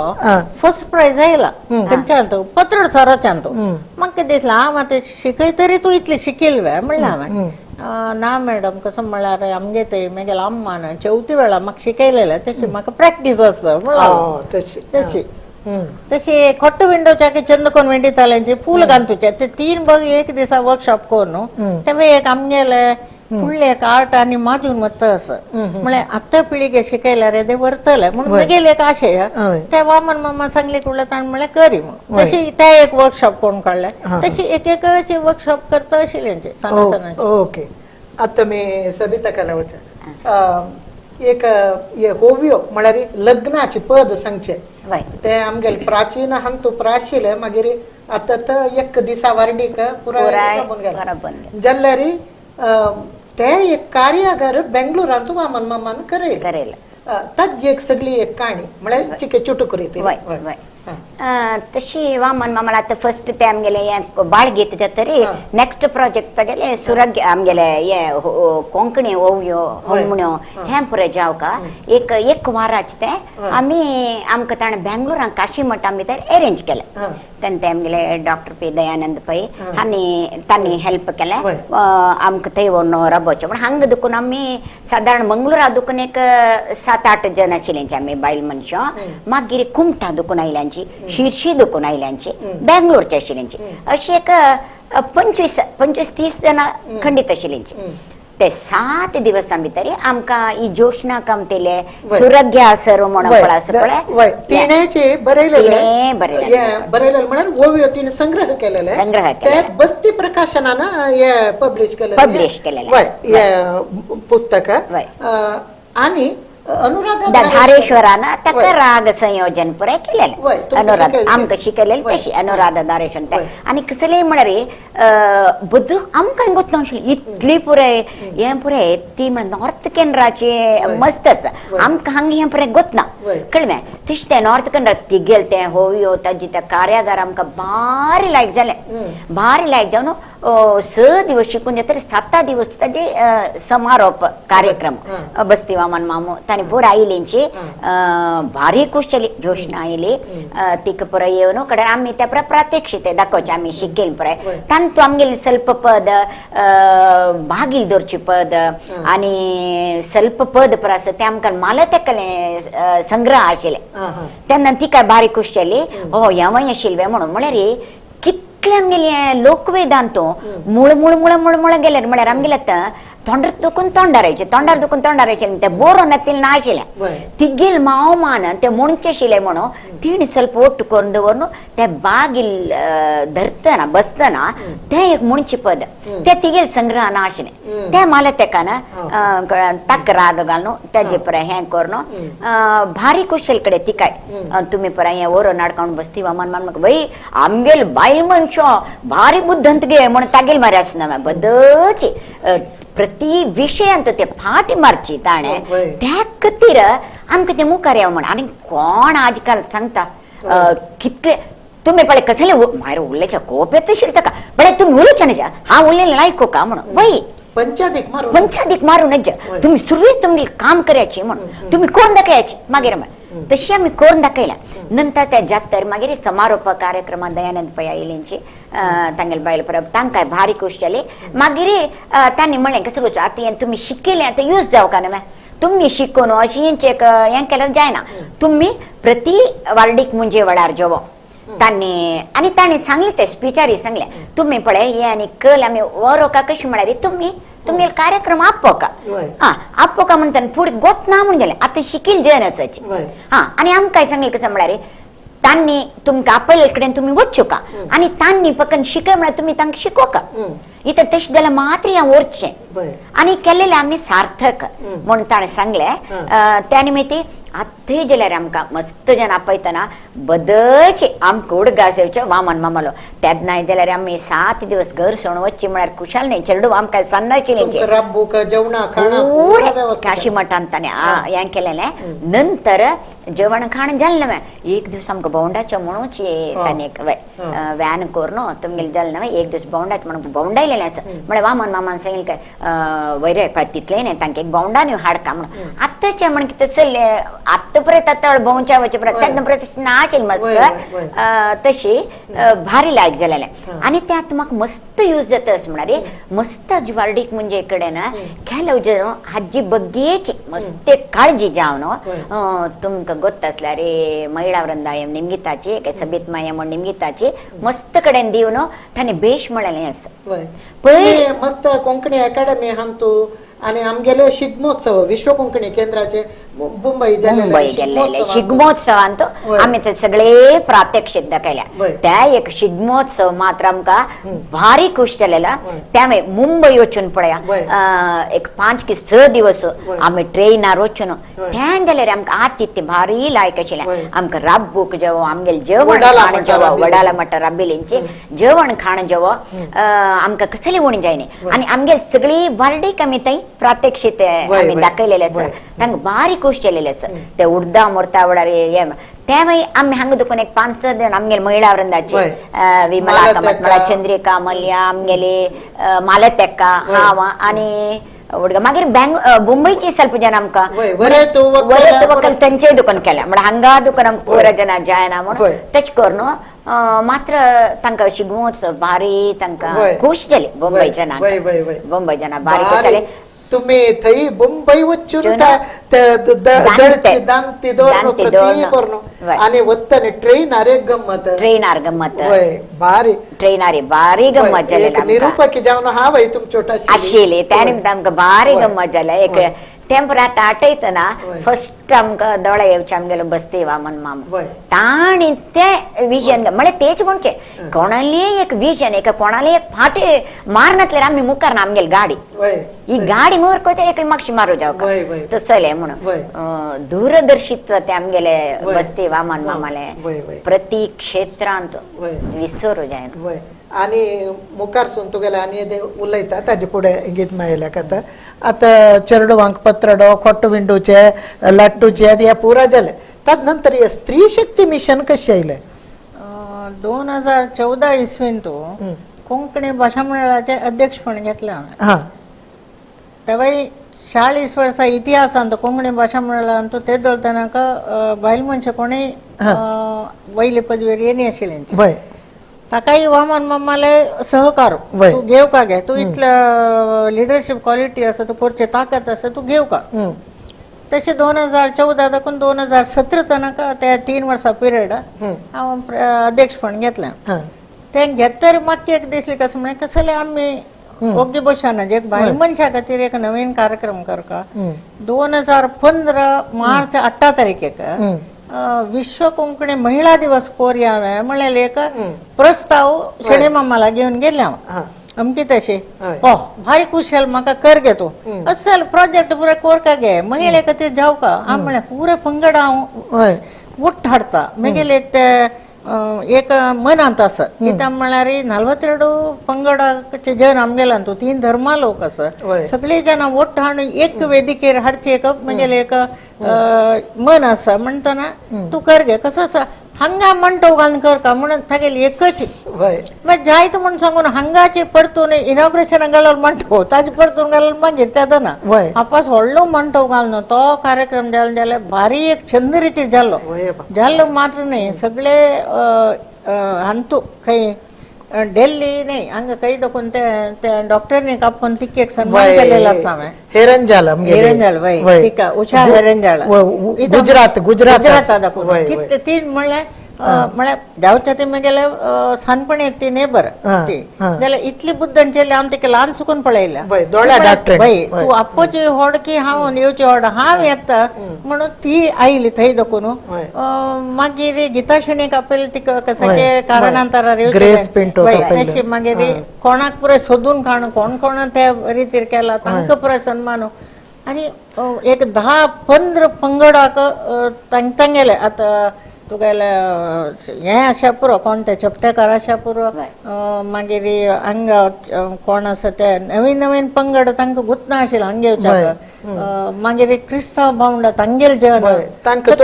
फर्स्ट प्राइज आयला खंयच्यान तो पत्रड सराच्यान तो म्हाका दिसला हांव आतां शिकय तरी तूं इतलें शिकिल्ल वे म्हणलें हांवें ना मॅडम कसं म्हळ्यार आमगे ते म्हगेले अम्मान चवथी वेळा म्हाका शिकयलेलें तशी म्हाका प्रॅक्टीस आसा तशी तशी खोट्ट विंडोच्या चंद कोण वेंडिताल्यांची फूल घालतुचे ते 3 बग एक दिसा वर्कशॉप करून तेव्हा एक आमगेले फुडले एक आर्ट आनी माजून मत असं म्हळ्यार आत्ता पिळगे शिकयल्यार रे ते व्हरतले म्हणून म्हगेले एक आशय ते वामन मामा सांगले कुडले ताण म्हळ्यार करी म्हणून तशी ते एक वर्कशॉप कोण काडले तशी एक वर्कशॉप करता आशिल्ल्यांचे सणासणांचे ओके आता मी सबिता कालावच्या एक होव्यो म्हळ्यार लग्नाची पद सांगचे ते आमगेले प्राचीन हंतू प्राशिले मागीर आता एक दिसा वारडीक पुराय जाल्यार ते एक कार्यागार बेंगळुरांत वामन मामान करेल ताजी एक सगळी एक काणी म्हळ्यार चिके चुटुकुरी तशी वामन मामाला आता फर्स्ट ते आमगेले बाळ गीत जातरी नेक्स्ट प्रोजेक्ट तेगेले सुरग आमगेले ये कोंकणी ओव्यो होमण्यो हे पुरे जावका एक वाराचे ते आमी आमकां ताणें बेंगळुरांत काशी मठ आमी थंय अरेंज केलें तेन्ना आमगेले डॉक्टर पी दयानंद पै हांणी तांणी हेल्प केलें आमकां थंय व्हरून राबोवचें पूण हांगा दुखून आमी सादारण मंगळुरा दुखून एक 7-8 जण आशिल्लींची आमी बायल मनशां मागीर कुमटा दुखून आयल्यांची शिर्शी दुखून आयल्यांची बेंगलोरची आशिल्लींची अशी एक 25-30 जणां खंडीत आशिल्लींची ते 7 दिवस भितर आमकां ही जोशना कमतेले सुरग्या सर म्हणून पळय तिणेचे बरयलेले म्हळ्यार ओव्यो तिणे संग्रह केलेले ते बस्ती प्रकाशनानं हे पब्लिश केलेले पुस्तक आणि अनुराधा धारेश्वरानं ताका राग संयोजन पुराय केलेलें अनुराधा आमकां शिकयलेलें तशी अनुराधा धारेश्वर आनी कसलेंय म्हळ्यार बद्दू आमकां गोतनाशिल्लें इतली पुराय हें पुराय ती म्हळ्यार नॉर्थ कॅनडाचे मस्त आसा आमकां हांगा हें पुराय गोतना कळ्ळें तशें तें नॉर्थ कॅनडा तिगेल तें होयो ताजी त्या कार्यागार आमकां भारी लायक जालें भारी लायक जावन 6 दिवस शिकून येतरी 7 दिवस ताजे समारोप कार्यक्रम बस्ती वामन मामू ताणी पुरो आयलींची भारी खुश जाली जोशना आयली तिका पुरो येवन कडे आमी त्या प्रात्यक्षिते दाखोवचे आमी शिकेल पुराय तांतू आमगेले ಸ್ವಲ್ಪ पद भागील दोरची पद आनी ಸ್ವಲ್ಪ पद पुरो आसा ते आमकां माल तेकले संग्रह आशिल्ले तेन्ना ती काय भारी खुश जाली हो हेवंय आशिल्लें म्हणून म्हळ्यार आमगेले लोकवेदांतो मुळ मुळ मुळ मुळ मुळ गेले म्हळ्यार आमगेले तोंडार दुखून तोंडारायचे तोंडार दुखून तोंडारायचे ते बोरो नतील ना आशिल्ले तिगेल मावमान ते म्हणचे आशिल्ले म्हणून तिणी ಸ್ವಲ್ಪ ಒಟ್ಟು करून दवरून ते बागील धरतना बसतना ते एक म्हणचे पद ते तिगेल संग्रहान आशिल्ले ते माला तेकान ताक राग घालून तेजे पुराय हें करून भारी कुशल कडे तिकाय तुमी पुराय हें ओरो नाडकावन बसती वामन मान म्हाका बाई आमगेल बायल मनशो भारी बुद्धंत गे म्हणून तागेल मारे आसना बदची प्रति विषयांत ते फाटी मारची ताणे त्या खातीर आमकां ते मुखार येवं म्हण आनी कोण आजकाल सांगता कितले तुम्ही पळय कसले मायर उरलेच्या कोप येत आशिल्ले ताका बळे तुमी उलयच्या न्हय हांव उलयलें लायको का म्हणून वय पंचादीक मारूनच तुम्ही सुरवेक तुमगे काम करयाची म्हणून तुम्ही कोण दाखयाची मागीर तशी आमी करून दाखयला नंतर त्या जात्तर मागीर समारोप कार्यक्रमात दयानंद पै आयलींची तांगेल बायल परब तांकां भारी खुश जाली मागीर तांणी म्हणलें कसो कसो आतां तुमी शिकयलें आतां यूज जावं का न्हय तुम्ही शिकून अशी हें केल्यार जायना तुम्ही प्रति वार्डीक म्हणजे वेळार जेवो तांणी सांगलें ते स्पिचारी सांगलें तुम्ही पळय हे आनी कल आमी वरोका कशी म्हळ्यार तुमगे कार्यक्रम आपोका आपोका म्हणटा फुडें गोतना म्हण गेलें आतां शिकील जन आसाची आनी आमकां सांगलें कसं म्हळ्यार तांणी तुमकां आपयले कडेन तुमी वच्चो का आनी तांणी पकन शिकय म्हळ्यार तुमी तांकां शिकोवका इथं तशें जाल्यार मात्र हांव उरचें आनी केल्लें आमी सार्थक म्हणून ताणें सांगलें त्या निमित्ती आतांय जाल्यार आमकां मस्त जन आपयतना बदलची आमकां उडगास येवच्यो वामन मामालो तेन्नाय जाल्यार आमी 7 दिवस घर सोडून वच्ची म्हळ्यार खुशाल न्हय चेडू आमकां सन्नाशिल्लींची काशी मठांत ताणें हें केलेलें नंतर जेवण खाण जालें न्हय एक दीस आमकां भोंवडाचें म्हणूच ताणें व्हॅन करून तुमगेलें जालें न्हय एक दीस भोंवडाचें म्हणून भोंवडायलेलें आसा म्हळ्यार वामन मामान सांगलें काय वयर तितलें न्हय तांकां एक भोंवडान हाडका म्हणून आतांचें म्हण कितें चल्लें आत्ता परत आता भोंवच्या वचे परत तेन्ना परत नाशिल्लें मस्त तशी भारी लायक जालेलें आनी तें आतां म्हाका मस्त यूज जाता अशें म्हळ्यार मस्त वार्डीक म्हणजे कडेन केलो हाजी बग्गेची मस्त काळजी जावन तुमकां गोत्त आसल्यार महिळा वृंदायम निमगीताची सभीत माया म्हण निमगीताची मस्त कडेन दिवन ताणें बेश म्हळेलें आसा पळय मस्त कोंकणी अकादमी हांतू आणि आमगेले शिगमोत्सव विश्व कोंकणी केंद्राचे मुंबई गेल्ले शिगमोत्सवांत आमी ते सगळे प्रात्यक्षिक दाखयल्या त्या एक शिगमोत्सव मात्र आमकां भारी खुश जालेला त्यामुळे मुंबई वचून पळया एक 5 की 6 दिवस आमी ट्रेनार वचून त्या जाल्यार आमकां आतिथ्य भारी लायक आशिल्लें आमकां राबूक जेवो आमगेलें जेवण खाण जेवो वडाला मठ राबिलींची जेवण खाण जेवो आमकां कसली उणी जायनी आनी आमगेली सगळी वार्डीक आमी थंय प्रात्यक्षिक आमी दाखयलेले आसा तांकां भारी खुश जालेले आसा ते उडदा मोरता वडार त्यावेळी आमी हांगा दुखून एक 5-6 जण आमगेले महिला वृंदाची विमला कामत मारोली चंद्रिका मल्ल्या आमगेली मालतेक्का हांव आनी मागीर मुंबईची ಸ್ವಲ್ಪ जन आमकां वकल तांचेय दुकान केलें म्हळ्यार हांगा दुकान आमकां पुरा जना जायना म्हणून तशें करून मात्र तांकां शिगमोत्सव भारी तांकां खुश जाली मुंबई जना भारी खुश जाले तुम्ही थंय मुंबई वचून दांती दोरनो प्रति कोरनो आणि वत्तने ट्रेनारे गम्मत ट्रेनार गम्मत भारी ट्रेनारी भारी गम्मत एक निरूपकी जावन हा भाई तुम छोटा आशिले त्या निमित्त आमकां भारी गम्मत जाल्या एक तेंपर आतां आठयतना फर्स्ट आमकां दोळा येवचे आमगेलो बसते वामन मामा ताणी ते विजन म्हळ्यार तेच म्हणचे कोणाली एक विजन एक कोणाली एक फाटी मारनातल्यार आमी मुखार ना आमगेली गाडी ही गाडी मुखार कोते एक मागशी मारू जावं तसले म्हणून दूरदर्शित्व ते आमगेले बसते वामन मामाले प्रति क्षेत्रांत विसरू जायना आणि मुखारसून तुगेले आनी उलयता ताजे फुडें गीत मेळयल्या कथा आता चेरडवांक पत्रडो खोट्ट विंडोचे लट्टूचे हे पुरा जाले ताज नंतर हे स्त्री शक्ती मिशन कशें आयलें 2014 इसवीन तो कोंकणी भाषा मंडळाचे अध्यक्षपण घेतले हांवें तेव्हाय 40 वर्सां इतिहासान तो कोंकणी भाषा मंडळान तो ते दळटनाका बायल मनशां कोणी वयले पदवेर येनी आशिल्ले ताकाय वामन मामाले सहकार तू घेव का घे तू इतल्या लिडरशिप क्वालिटी आसा तू करचे ताकद आसा तू घेव का तशें 2014 दाखून 2017 तनाका ते 3 वर्सां पिरियड हांव अध्यक्षपण घेतलें तें घेततर म्हाका एक दिसलें कशें म्हळ्यार कसले आमी ओग्गी बसना जे बायल मनशा खातीर एक नवीन कार्यक्रम करका 2015 मार्च 8 तारीखेक विश्व कोंकणी महिला दिवस कोरया हांवें म्हळ्यार एक प्रस्ताव शेणे मामाला घेवन गेले हांव अमकी तशें भारी खुशाल म्हाका कर गे तूं असल प्रोजेक्ट पुरे कोरका गे महिले खातीर जाव का हांव म्हळ्यार पुरे पंगड हांव उठ हाडटा मागीर एक ते एक मनांत आसा कित्याक म्हळ्यार 42 पंगडाचे जन आमगेला तूं 3 धर्मा लोक आसा सगळी जाणां वोट हाडून एक वेदिकेर हाडचे एक म्हणजे एक मन आसा म्हणटना तू कर गे कसो आसा हांगा म्हणटो घालून कर का म्हणून तागेली एकच मागीर जायत म्हण सांगून हांगाचे परतून इनॉग्रेशन घालून म्हणटो ताजे परतून घालून मागीर तेदा ना आपास व्हडलो म्हणटो घालून तो कार्यक्रम जालो जाल्यार भारी एक छंद रितीर जाल्लो मात्र न्ही सगळे हांतू खंय दिल्ली नाही हांगा काही दाखोवन ते डॉक्टरनी कापून तिका एक सन्मान केलेलो आसा हांवें हेरंजाळ तिका उषा हेरंजाळ गुजरात दाखोवन ती म्हणल्यार जावच्या ती म्हगेले सानपणी ती नेबर ती जाल्यार इतली बुद्धांची हांव तिका ल्हान चुकून पळयल्या तूं आपोची होड की हांव येवची होड हांव येता म्हणून ती आयली थंय दाखोवन मागीर गीता शेणीक आपयली तिका कसाके कारणांतरार तशी मागीर कोणाक पुरे सोदून काडून कोण कोण त्या रितीर केला तांकां पुरे सन्मान आनी एक 10-15 पंगडाक तांगेले आतां तुगेले हे आसा पुरो कोण ते चपटेकार आसा पुरो मागीर हांगा कोण आसा ते नवीन नवीन पंगड तांकां गुतना आशिल्लो हांगा येवच्या मागीर क्रिस्तांव भावंडा तांगेल जन तांकां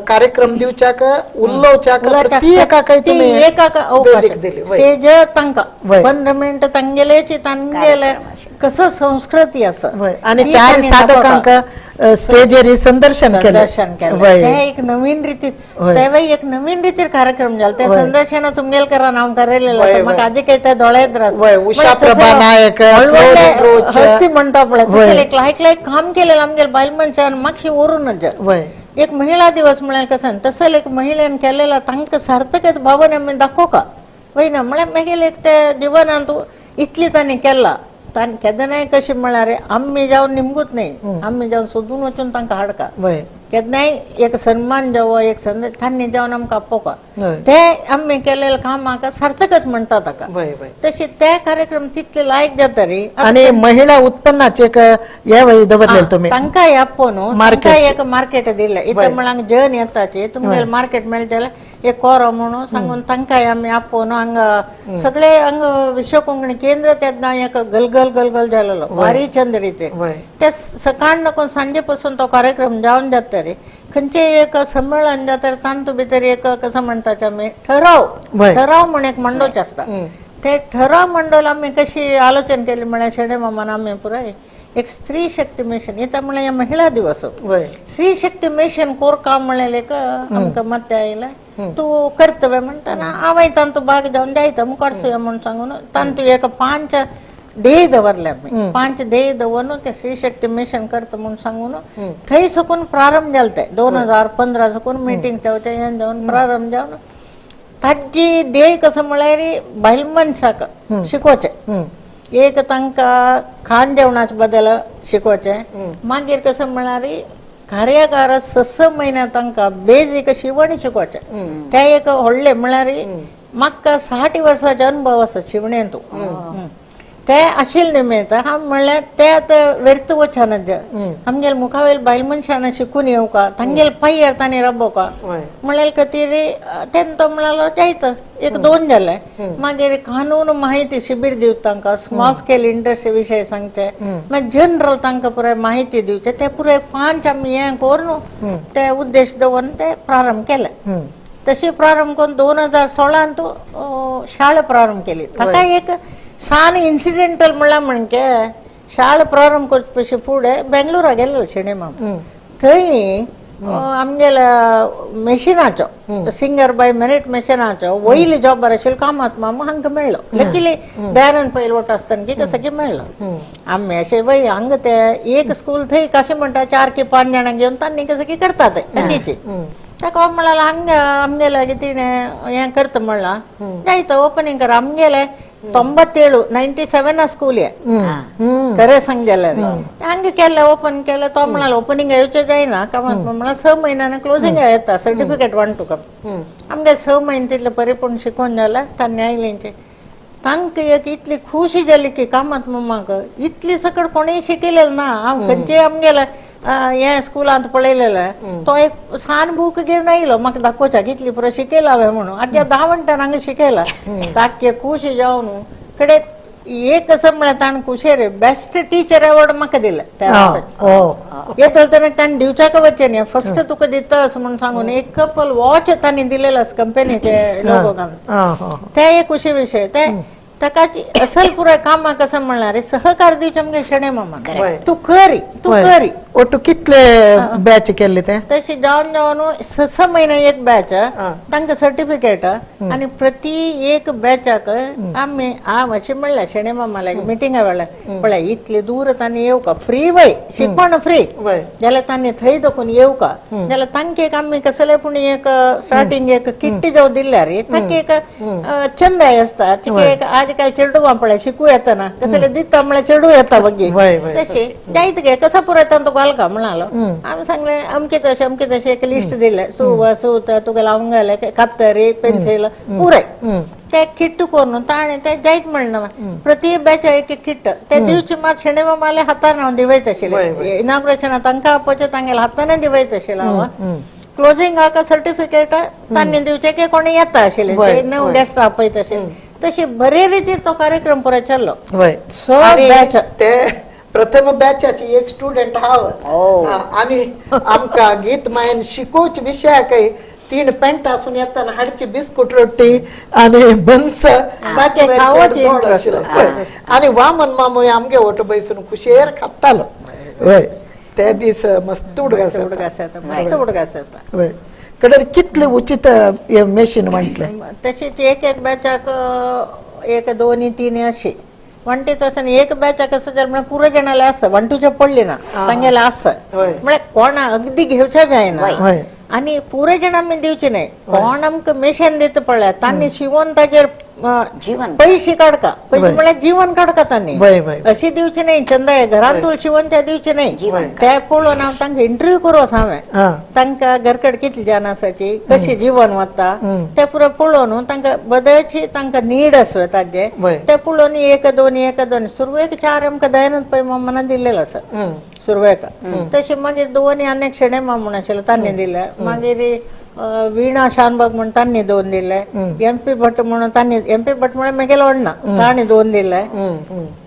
कार्यक्रम दिवच्याक उलोवच्याक सेज तांकां 15 मिनट तांगेलेची तांगेले कसं संस्कृती आसा आणि 4 साधकांक स्टेजेर संदर्शन केलें एक नवीन रितीर तेव्हा एक नवीन रितीर कार्यक्रम जालो ते संदर्शन तुमगेलकरान हांव करेलेलें आसा म्हाका आजी काही ते दोळ्यात उषा प्रभा नायक हस्ती म्हणटा पळय एक लायक काम केलेलं आमगेले बायल मनशान मातशी व्हरूनच एक महिला दिवस म्हळ्यार कसं तसं एक महिलेन केलेला तांकां सार्थकत भावन आमी दाखोवका वयना म्हळ्यार मागीर एक ते जिवनांत इतली तांणी केला तान केदनाय कशें म्हळ्यार आमी जावन निमगूत न्ही आमी जावन सोदून वचून तांकां हाडका केदनाय एक सन्मान जावो एक तांणी जावन आमकां आपोवका ते आमी केलेलें काम म्हाका सार्थकत म्हणटा ताका तशें ते कार्यक्रम तितले लायक जाता रे आनी महिला उत्पन्नाचे एक हे दवरलेले तुमी तांकांय आपोवन तांकांय एक मार्केट दिलें इतले म्हळ्यार जन येताचे तुमगेले मार्केट मेळटा जाल्यार एक कोरो म्हणून सांगून तांकांय आमी आपोवन हांगा सगळे हांगा विश्व कोंकणी केंद्र तेन्ना एक गलगल जालेलो भारी छंद रितीर ते सकाळ नको सांजे पासून तो कार्यक्रम जावन जाता रे खंयचे एक संमेलन जाता तांतू भितर एक कसं म्हणटाचे आमी ठराव म्हणून एक मंडळ आसता ते ठराव मंडळ आमी कशी आलोचना केली म्हळ्यार शेणे मामान आमी पुराय एक स्त्री शक्ती मिशन येता म्हळ्यार महिला दिवस स्त्री शक्ती मिशन कोर काम म्हळ्यार एक आमकां मत आयलें तूं कर्तव्य म्हणटाना हांवें तांतू भाग जावन जायता मुखार म्हणून सांगून तांतू एक 5 ध्येय दवरले आम्ही 5 ध्येय दवरून ते स्त्री शक्ती मिशन करतो म्हणून सांगून थंय सकून प्रारंभ जालते 2015 सकून मीटिंग तेवचे येऊन जाऊन प्रारंभ जाऊन ताजी ध्येय कसं म्हळ्यार बायल मनशाक शिकोवचे एक तांकां खाण जेवणाचे बद्दल शिकोवचे मागीर कसं म्हळ्यार कार्यकार 6 महिन्यां तांकां बेजीक शिवण शिकोवचे ते एक व्हडले म्हळ्यार म्हाका 60 वर्सांचो अनुभव आसा शिवणेंतून ते आशिल्ले निमित्त हांव म्हणलें ते आतां व्यर्थ वचना आमगेल मुखावेल बायल मनशांना शिकून येवका तांगेल पांयार तांणी राबोवका म्हळ्यार खातीर तेन्ना तो म्हणालो जायत 1-2 जाले मागीर कानून माहिती शिबीर दिवचे तांकां स्मॉल स्केल इंडस्ट्री विशय सांगचे मागीर जनरल तांकां पुराय माहिती दिवचे ते पुराय 5 आमी हें करून ते उद्देश दवरून ते प्रारंभ केले तशी प्रारंभ करून 2016 तू शाळा प्रारंभ केली ताका एक सान इन्सिडेंटल म्हणला म्हणके शाळा प्रारंभ करचे फुडें बेंगलोरा गेल्लो सिनेमा थंय आमगेल्या मॅशिनाचो सिंगर बाय मेरिट मॅशिनाचो वयले जॉबार आशिल्लो कामत मामू हांकां मेळ्ळो लकीली दयानंद पैलवट आसतना की कसं मेळ्ळो आमी अशें बाय हांगा ते एक स्कूल थंय कशें म्हणटा 4 की 5 जाणांक घेवन तांणी कसं की करतात अशीची ताका म्हळ्यार हांगा आमगेले कितें हें करता म्हणलां जायत ओपनिंग कर आमगेले 97 स्कूल खरें सांग जाल्यार हांगा केलें ओपन केलें तो म्हणालो ओपनिंग येवचें जायना कामात म्हळ्यार 6 म्हयन्यान क्लोजिंग येता सर्टिफिकेट वांट टू कम आमगे 6 म्हयने तितले परिपूर्ण शिकोवन जाल्यार तांणी आयलेंचे तांकां एक इतली खुशी जाली की कामत मम्माक इतली सकट कोणेय शिकयलेलें ना हांव खंयचे आमगेले हे स्कुलांत पळयलेलें तो एक सान बूक घेवन आयलो म्हाका दाखोवच्याक इतली पुरो शिकयला हांवें म्हणून आतां 10 मिनटान हांगा शिकयला ताके खुशी जावन कडे एक असं म्हळ्यार ताणें खुशेर बेस्ट टीचर एवॉर्ड म्हाका दिले त्या येतलो तेन्ना ताणें दिवच्याक वचचें न्ही फर्स्ट तुका दिता असं म्हणून सांगून एक कपल वॉच तांणी दिलेलो कंपनीचे लोगो घालून ते एक खुशी विशय ते ताकाची असल पुराय कामां कसं म्हणल्यार सहकार दिवचे आमगे शेणे मामा तू करी ಒಟ್ಟು कितले बॅच केले ते तशी जावन जावन 6 महिने एक बॅच तांकां सर्टिफिकेट आनी प्रति एक बॅचाक आमी हांव अशें म्हणलें शेणे मामाला मिटिंगा वेळार पळय इतले दूर तांणी येवका फ्री वय शिकवण फ्री जाल्यार तांणी थंय देखून येवका जाल्यार तांकां एक आमी कसले पूण एक स्टार्टिंग एक किट्टी जावं दिल्यार ताका एक चंदाय आसता एक आजकाल चेडूं पळय शिकूं येतना कसले दिता म्हळ्यार चेडूं येता बगी तशें जायत गे कसा पुरो येता तो घालका म्हणालो आमी सांगलें अमके तशें एक लिस्ट दिलें सूत तुका लावंक घाले कात्तरी पेन्सिल पुराय ते किट्ट करून ताणें ते जायत म्हणना प्रति बॅच एक किट्ट ते दिवचे मात शेणे मामाले हातान हांव दिवयत आशिल्लें इनॉग्रेशना तांकां आपोवचें तांगेल्या हातान दिवयत आशिल्लें हांव क्लोजिंग हाका सर्टिफिकेट तांणी दिवचे की कोणी येता आशिल्ले नव गेस्ट आपयत आशिल्ले तशी बरे रितीन तो कार्यक्रम पुराय चल्लो ते प्रथम बॅचाची एक स्टुडंट हांव आनी आमकां गीत मायन शिकोवचे विशयाक 3 पॅन्ट आसून येताना हाडची बिस्कुट रोटी आनी बन्स आनी वामन मामू आमगे ओट बैसून खुशेर खातालो ते दीस मस्त उडगास येता कडे कितले उचित मेशीन म्हटलें तशीच एक बॅचाक 1 2 3 अशी वंटीत आसन एक बॅचाक असं जर म्हळ्यार पुरो जाणाले आसा वंटूचे पडले ना तांगेले आसा म्हळ्यार कोणा अगदी घेवचे जायना आनी पुरे जाण आमी दिवचे न्हय कोण आमकां मेशीन दिता पळय तांणी शिवून ताजेर पैसे काडका पयशे म्हळ्यार जीवन काडका तांणी अशी दिवची न्हय चंदा घरांत शिवून ते दिवचे न्हय ते पळोवन हांव तांकां इंटरव्यू करूं हांवें तांकां घरकड कितली जाण आसाची कशी जीवन वता ते पुरो पळोवन तांकां बदलची तांकां नीड आसा ताजे ते पळोवन 1 2 सुरवेक 4 आमकां दयानंद पै मामान दिल्लेलो आसा सुरवेक तशें मागीर 2 आनी शेणे मामा म्हूण आशिल्लो तांणी दिले मागीर वीणा शानबाग म्हणून तांणी 2 दिले MP भट म्हणून तांणी MP भट म्हळ्यार म्हगेलो अण्णा तांणी 2 दिले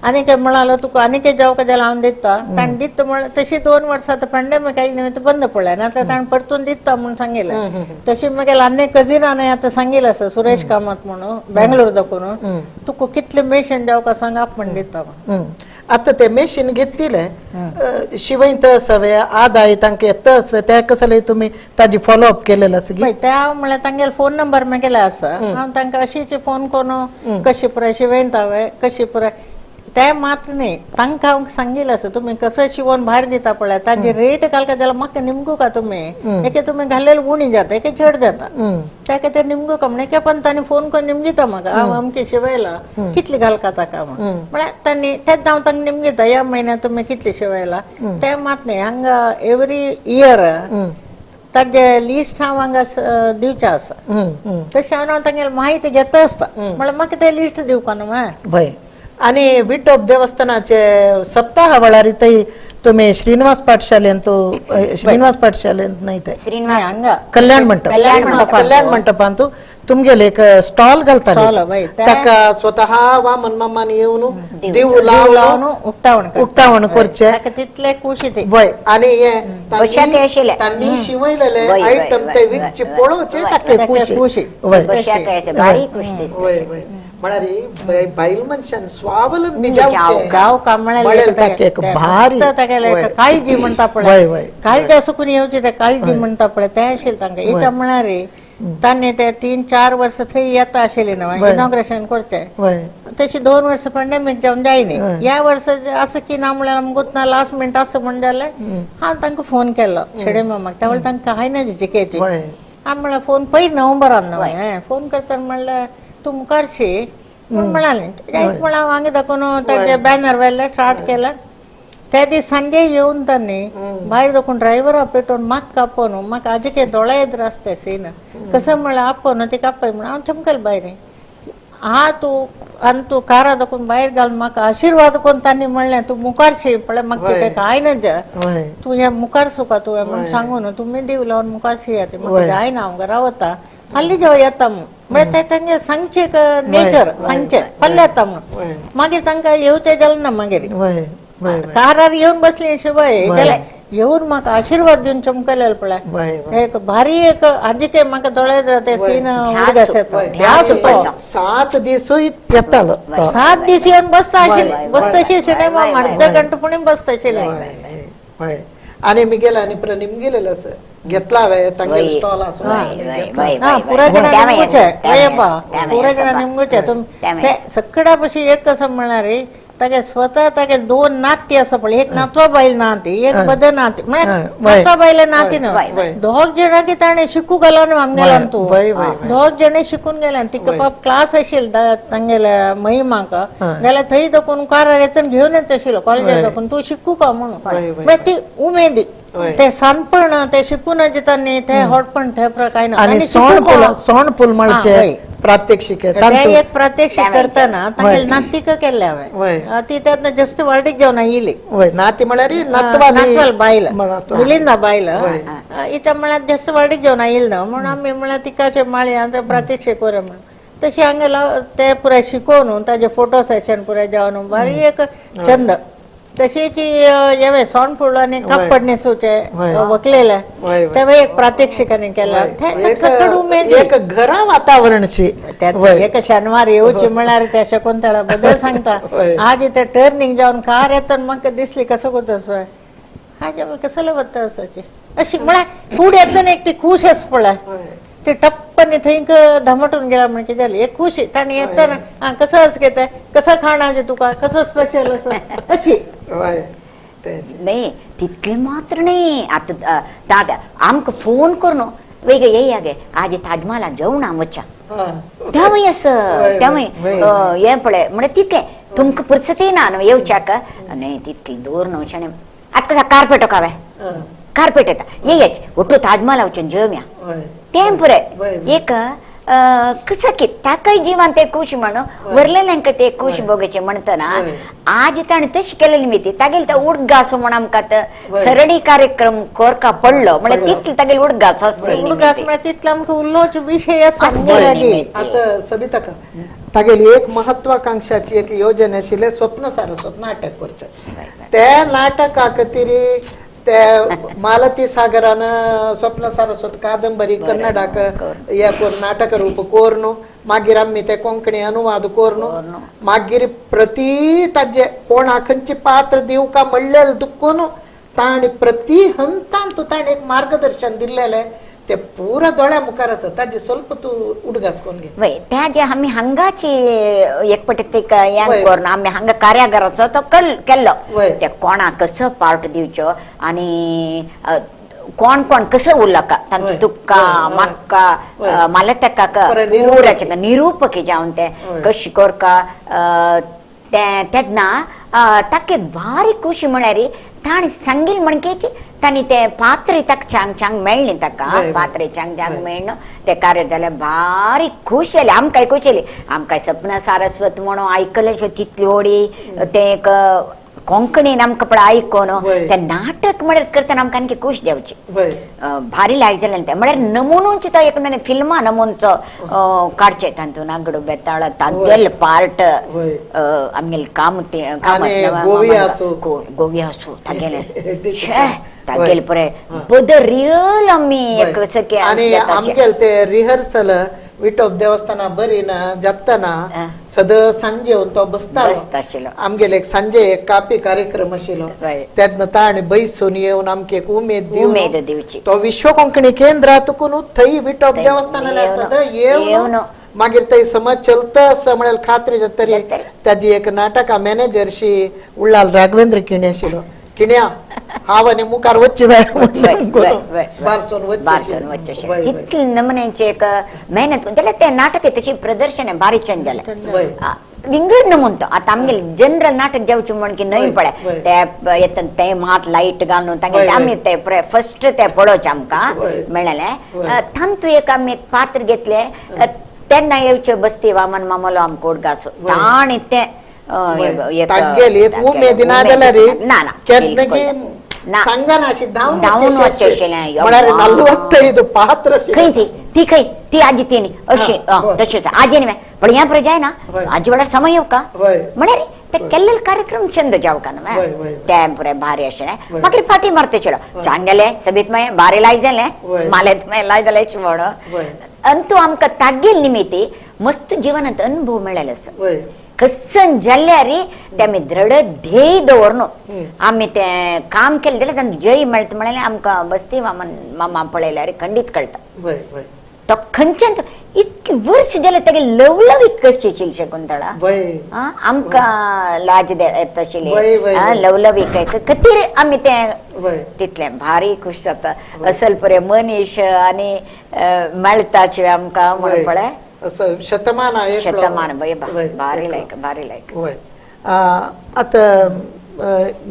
आनी काय म्हणालो तुका आनी काय जावं जाल्यार हांव दिता ताणें दिता म्हळ्यार तशी 2 वर्सां आतां पेंडेमिक आयले निमित्त बंद पडलें नाजाल्यार ताणें परतून दिता म्हणून सांगिल्लें तशी म्हगेलो आनी कजिनान आतां सांगिल्लें आसा सुरेश कामत म्हणून बेंगलोर दाखोवन तुका कितले मेशीन जावं सांग आप म्हण दिता आता ते मेशीन घेतले शिवय तस हवे आदाय तांकां तस हवे ते कसले तुमी ताजी फॉलोअप केलेलो आसा ते हांव म्हळ्यार तांगेलो फोन नंबर म्हगेलो आसा हांव तांकां अशीच फोन करून कशी पुराय शिवयत हांवें कशी पुराय ते मात्र नाही तांकां हांव सांगितलं असं तुम्ही कसं शिवून भायर दिता पळय ताजी रेट घालता जाल्यार म्हाका निमगू का तुम्ही एके तुम्ही घालेलं उणी जाता एके चड जाता त्या खातीर निमगू का म्हणे पण तांणी फोन करून निमगिता म्हाका हांव अमके शिवयला कितली घालता ताका म्हळ्यार तांणी तेच हांव तांकां निमगिता ह्या म्हयन्यात तुम्ही कितली शिवयला ते मात न्ही हांगा एवरी इयर ताजे लिस्ट हांव हांगा दिवचें आसा तशें हांव तांगेली माहिती घेता आसता म्हळ्यार म्हाका ते लिस्ट दिवका न्हू भय आणि विठोब देवस्थानाचे सप्ताह वेळार तुम्ही श्रीनिवास पाठशालेंत नाही ते श्रीनिवास हांगा कल्याण मंटपांत तुमगेले एक स्टॉल घालताले ताका स्वतः वा मनमामान येवन दिव लावन उक्तावण करचे तितले खुशी ते वय आणि हे तांणी शिवयलेले आयटम ते विकचे पळोवचे ताके खुशी वय वय वय म्हळ्यार बायल मनशान स्वावलंबी जावचे गांव कामळे भारी काळजी म्हणटा पळय काळजी सुकून येवचे ते काळजी म्हणटा पळय ते आशिल्ले तांकां इता म्हळ्यार तांणी ते 3-4 वर्स थंय येता आशिल्ले न्हू इनॉग्रेशन करचे तशी 2 वर्स पॅन्डेमिक जावन जायनी ह्या वर्सा असं की ना म्हळ्यार आमकां लास्ट मिनट असं म्हण जाल्यार हांव तांकां फोन केलो शेडे मामाक त्या वेळार तांकां हाय ना जिकेची हांव म्हळ्यार फोन पयर नोव्हेंबरान न्हू फोन करता म्हणल्यार तू मुखारशी म्हणाले म्हळ्यार वांगे दाखोवन ताजे बॅनर व्हेल्ले स्टार्ट केला त्या दीस सांजे येवन तांणी भायर दाखोवन ड्रायव्हरा पेटोवन म्हाका कापोवन म्हाका आजिके दोळ्या येत आसता सीन कसं म्हळ्यार आपोवन ती कापय म्हण हांव चमकल भायर तू कारा दाखोवन भायर घाल म्हाका आशिर्वाद कोन्न तांणी म्हणलें तूं मुखारशी म्हळ्यार म्हाका ते आयना जा तूं हे मुखार सुका तुवें म्हण सांगून तुमी दिव लावन मुखारशी येता म्हाका जायना हांव रावता हाली जेव्हा येता म्हळ्यार ते तांगे सांगचे नेचर सांगचे पल्ले येता म्हणून मागीर तांकां येवचें जालें ना मागीर कारार येवन बसली शिवाय जाल्यार येवन म्हाका आशिर्वाद दिवन चमकलेले पळय एक भारी एक आजिके म्हाका दोळे ते सीन उगडास येता 7 दीस येतालो 7 दीस येवन बसता आशिल्ले बसतशी सिनेमा अर्ध घंटपुणी बसता आशिल्ले आणि मी गेला आणि निमगेलेलं असं घेतला हांवें तांगेलो स्टॉल आसो पुरा जाणां निमगुचे ते सगळ्या पशी एक कसं म्हणल्यार तागे स्वता तागे 2 नाती आसा पळय एक नातवा बायल नाती एक बद नाती नातवा बायल नाती न्हू दोग जाणां की ताणें शिकू गेलो न्हू आमगेल्यान तूं दोग जाणें शिकून गेल्यान तिका पाप क्लास आशिल्लो तांगेल्या महिमाक जाल्यार थंय दाखोवन कारार येतना घेवन येता आशिल्लो कॉलेजाक दाखोवन तूं शिकू का म्हणून मागीर ती उमेदी ते सानपण ते शिकून तांणी ते हॉटपण ते काय ना सोणपूल म्हणचे प्रात्यक्षिक एक प्रात्यक्षिक करतना तांगेली नातीक केल्ले हांवें ती त्यातनं जस्ट वाडीक जेवण येयली नाती म्हळ्यार नातवाल बायल मिलिंदा बायल इथं म्हळ्यार जस्ट वाडीक जेवण येयली ना म्हणून आमी म्हळ्यार तिकाचे माळी प्रात्यक्षिक करूया म्हणून तशी हांगा ते पुराय शिकोवन ताजे फोटो सेशन पुराय जावन भारी एक छंद तशीच येवे सण फुडलो आणि काप पडणेसूचे वकलेले तेव्हा एक प्रात्यक्षिकाने केला उमेद एक घरा वातावरणची एक शेनवार येवची म्हळ्यार त्या शकुंतळा बद्दल सांगता आज इथे टर्निंग जावन कार येतना म्हाका दिसली कसो कोतस आज कसले वता असाची अशी म्हळ्यार फूड येतना एक ती खूश आस पळय ते टप्पनी थंयक धमटून गेला म्हणजे कितें जालें एक खुशी ताणें येतना कसो आस घेता कसो खाणाचे तुका कसो स्पेशल असो अशी नाही तितले मात्र नाही आता आमकां फोन करून वेगळे ये गे आज ताजमहालाक जेवण वच्चा तेव्हा तेव्हा हे पळय म्हणजे तितले तुमकां पुरसती ना न्हू येवच्याक न्ही तितली दूर न्हू शाणे आतां कसा कारपेटो कावे कारपेट येता येच ಒಟ್ಟು ताजमहल वचून जेवया तें पुराय एक कसं की ताकाय जिवान ते खुशी म्हणून वरलेल्यांक ते खुशी भोगचे म्हणतना आज ताणें तशी केलेली मिती तागेल तो उडगास म्हण आमकां सरडी कार्यक्रम कोरका पडलो म्हळ्यार तितली तागेल उडगास आसली उडगास म्हळ्यार तितलो आमकां उल्लोच विशय आसा आता सबिता तागेली एक महत्वाकांक्षाची एक योजना आशिल्ले स्वप्न सारस्वत नाटक करचें ते नाटका खातीर ते मालती सागरान स्वप्न सारस्वत कादंबरी कन्नडाक हे कोर नाटक रूप कोरन मागीर आमी ते कोंकणी अनुवाद कोरन मागीर प्रती ताजे कोणा खंयचे पात्र दिवका म्हणलेले दुखून ताणें प्रती हंतांत ताणें एक मार्गदर्शन दिल्लेलें ते पुरा दोळ्या मुखार आसा ताजे स्वल्प तू उडगासकोन घे वय त्या जे आम्ही हंगाची एकपटी ते यांग करून आम्ही हंगा कार्यागाराचो तो केल्लो ते कोणा कसं पार्ट दिवचो आणि कोण कोण कसं उरलाका तांतू तुक्का मक्का मला तेका पुराचे निरूपकी जावन ते कशी कोरका तेन्ना ताके भारी खुशी म्हळ्यार ताणी सांगिल म्हणकेची ताणी ते पात्र ताका चांग चांग मेळ्ळी ताका पात्र चांग चांग मेळ्ळो ते कार्य जाल्यार भारी खुश जाली आमकांय खुश जाली आमकांय सपना सारस्वत म्हणून आयकलें तितली व्हडी ते एक कोंकणीन आमकां पळय आयकोन ते नाटक म्हळ्यार करतना आमकां आनी खुश जावची भारी लायक जालें तें म्हळ्यार नमुनोच तो एक फिल्मा नमुनचो काडचे तातूंत नागडो बेताळ तागेल पार्ट आमगेल गोवी आसूं तागेलें तागेल पळय बद रियल आमी एक आनी आमगेल ते रिहर्सल विटोप देवस्थाना बरी ना जातना सद सांजे तो बसतालो आमगेले एक सांजे एक कापी कार्यक्रम आशिल्लो तेन्ना ताणें बैसून येवन आमकां एक उमेद दिवची तो विश्व कोंकणी केंद्रातून थंय विटोप देवस्थानाला सद येवन मागीर थंय समज चलतस म्हळ्यार खात्री जातरी ताजी एक नाटका मॅनेजरशी उल्लाल राघवेंद्र किणे आशिल्लो किण्या हांव आनी मुखार वच्ची तितले नमुन्याचे एक मेहनत जाल्यार ते नाटक तशी प्रदर्शन भारी छंद जालें विंगड नमून तो आता आमगेले जनरल नाटक जावचें म्हण की न्हय पळय ते येता ते मात लायट घालून तांगे आमी ते फर्स्ट ते पळोवचें आमकां मेळ्ळें तांतू एक आमी पात्र घेतले तेन्ना येवचे बस्ती वामन मामलो आमकां उडगासो ताणी ते उमेदीना जाल्यार सांगनाशी धांवन पात्र ती खंय ती आजी तिनी अशी तशेंच आजी न्ही पण ह्या प्रजा ना आजी वाड्यार समय येवका म्हळ्यार ते केल्ले कार्यक्रम छंद जावका न्हू ते बरें भारी आशिल्लें मागीर फाटी मारतेशिल्लो चांगले सबीत माय बारी लायक जालें मालेत माय लायक जालें अशें म्हणून अंतू आमकां तागेल निमित्ती मस्त जिवनांत अनुभव मेळ्ळेलो आसा कसन जाल्यार ते आमी दृढ ध्येय दवरन आमी ते काम केलें जाल्यार तांकां जय मेळटा म्हळ्यार आमकां बस्ती मामा पळयल्यार खंडीत कळटा तो खंयच्यान इतकी वर्स जाल्यार तेगे लवलवीक कशी आशिल्ली शकुंतळा आमकां लाज येता आशिल्ली लवलवीक खातीर आमी ते तितले भारी खुश जाता असल पळय मनीस आनी मेळटाचे आमकां म्हणून पळय शतमान भारी लायक आता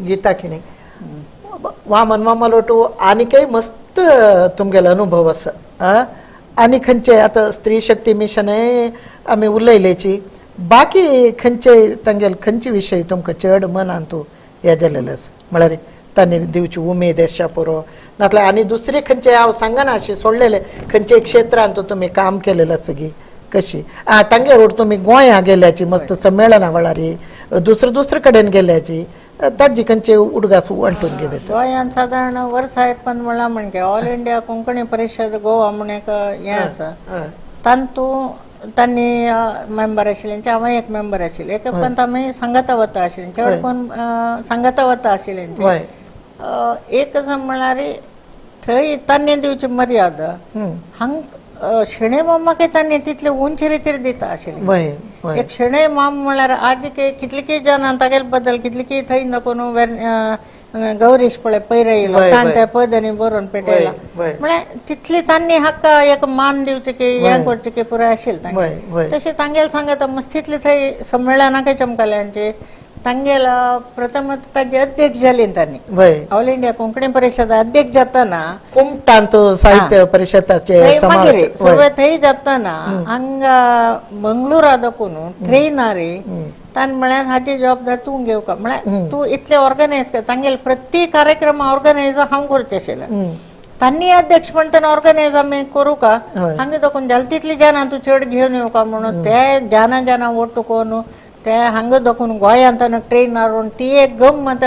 गीता किणी वामन मामलोटू आनीकय मस्त तुमगेलो अनुभव आसा आनी खंयचे आता स्त्री शक्ती मिशनय आमी उलयलेची बाकी खंयचे तांगेल खंयचे विशय तुमकां चड मनान तूं हे जालेलें आसा म्हळ्यार तांणी दिवची उमेद आसा पुरो नातल्यार आनी दुसरे खंयचे हांव सांगना अशें सोडलेले खंयचे क्षेत्रांत तुमी काम केलेलें आसा गी कशी तांगे रोड तुम्ही गोंया गेल्याची मस्त संमेलना वळारी दुसरे कडेन गेल्याची ताजी खंयचे उडगास वांटून घेवे गोंयांत सादारण वर्सा एक पण म्हणला म्हणजे ऑल इंडिया कोंकणी परिशद गोवा म्हणून एक हें आसा तांतू तांणी मेंबर आशिल्ले हांव एक मेंबर आशिल्ले एक पण आमी सांगाता वता आशिल्ले चड कोण सांगाता वता आशिल्ले एक म्हणल्यार थंय तांणी दिवची मर्यादा हांग शेणे मामाक तांणी तितले उंच रितीर दिता आशिल्ले एक शेणे माम म्हळ्यार आज कितलीकी जाणां तागेले बद्दल कितलीकी थंय नको गौरीश पळय पयर येयलो ताणें त्या पदांनी बरोवन पेटयला म्हळ्यार तितली तांणी हाका एक मान दिवचे की हें करचें की पुराय आशिल्लें तशें तांगेले सांगता मस्त तितले थंय संमेलनाकय चमकल्यांचे तांगेल प्रथम ताजी अध्यक्ष जाली तांणी ऑल इंडिया कोंकणी परिशद अध्यक्ष जातना कुमटांत साहित्य परिशदाचे सर्व थंय जातना हांगा मंगळुरा दाखून ट्रेनारी तांणी म्हळ्यार हाची जबाबदारी तूं घेवका म्हळ्यार तूं इतले ऑर्गनायज कर तांगेले प्रत्येक कार्यक्रम ऑर्गनायज हांव करचें आशिल्लें तांणी अध्यक्ष म्हणटना ऑर्गनायज आमी करूं का हांगा दाखून जाल तितली जाणां तूं चड घेवन येवका म्हणून ते जाणां ओट्टून ते हांगा दाखून गोंयांत ट्रेनार ती एक गंमत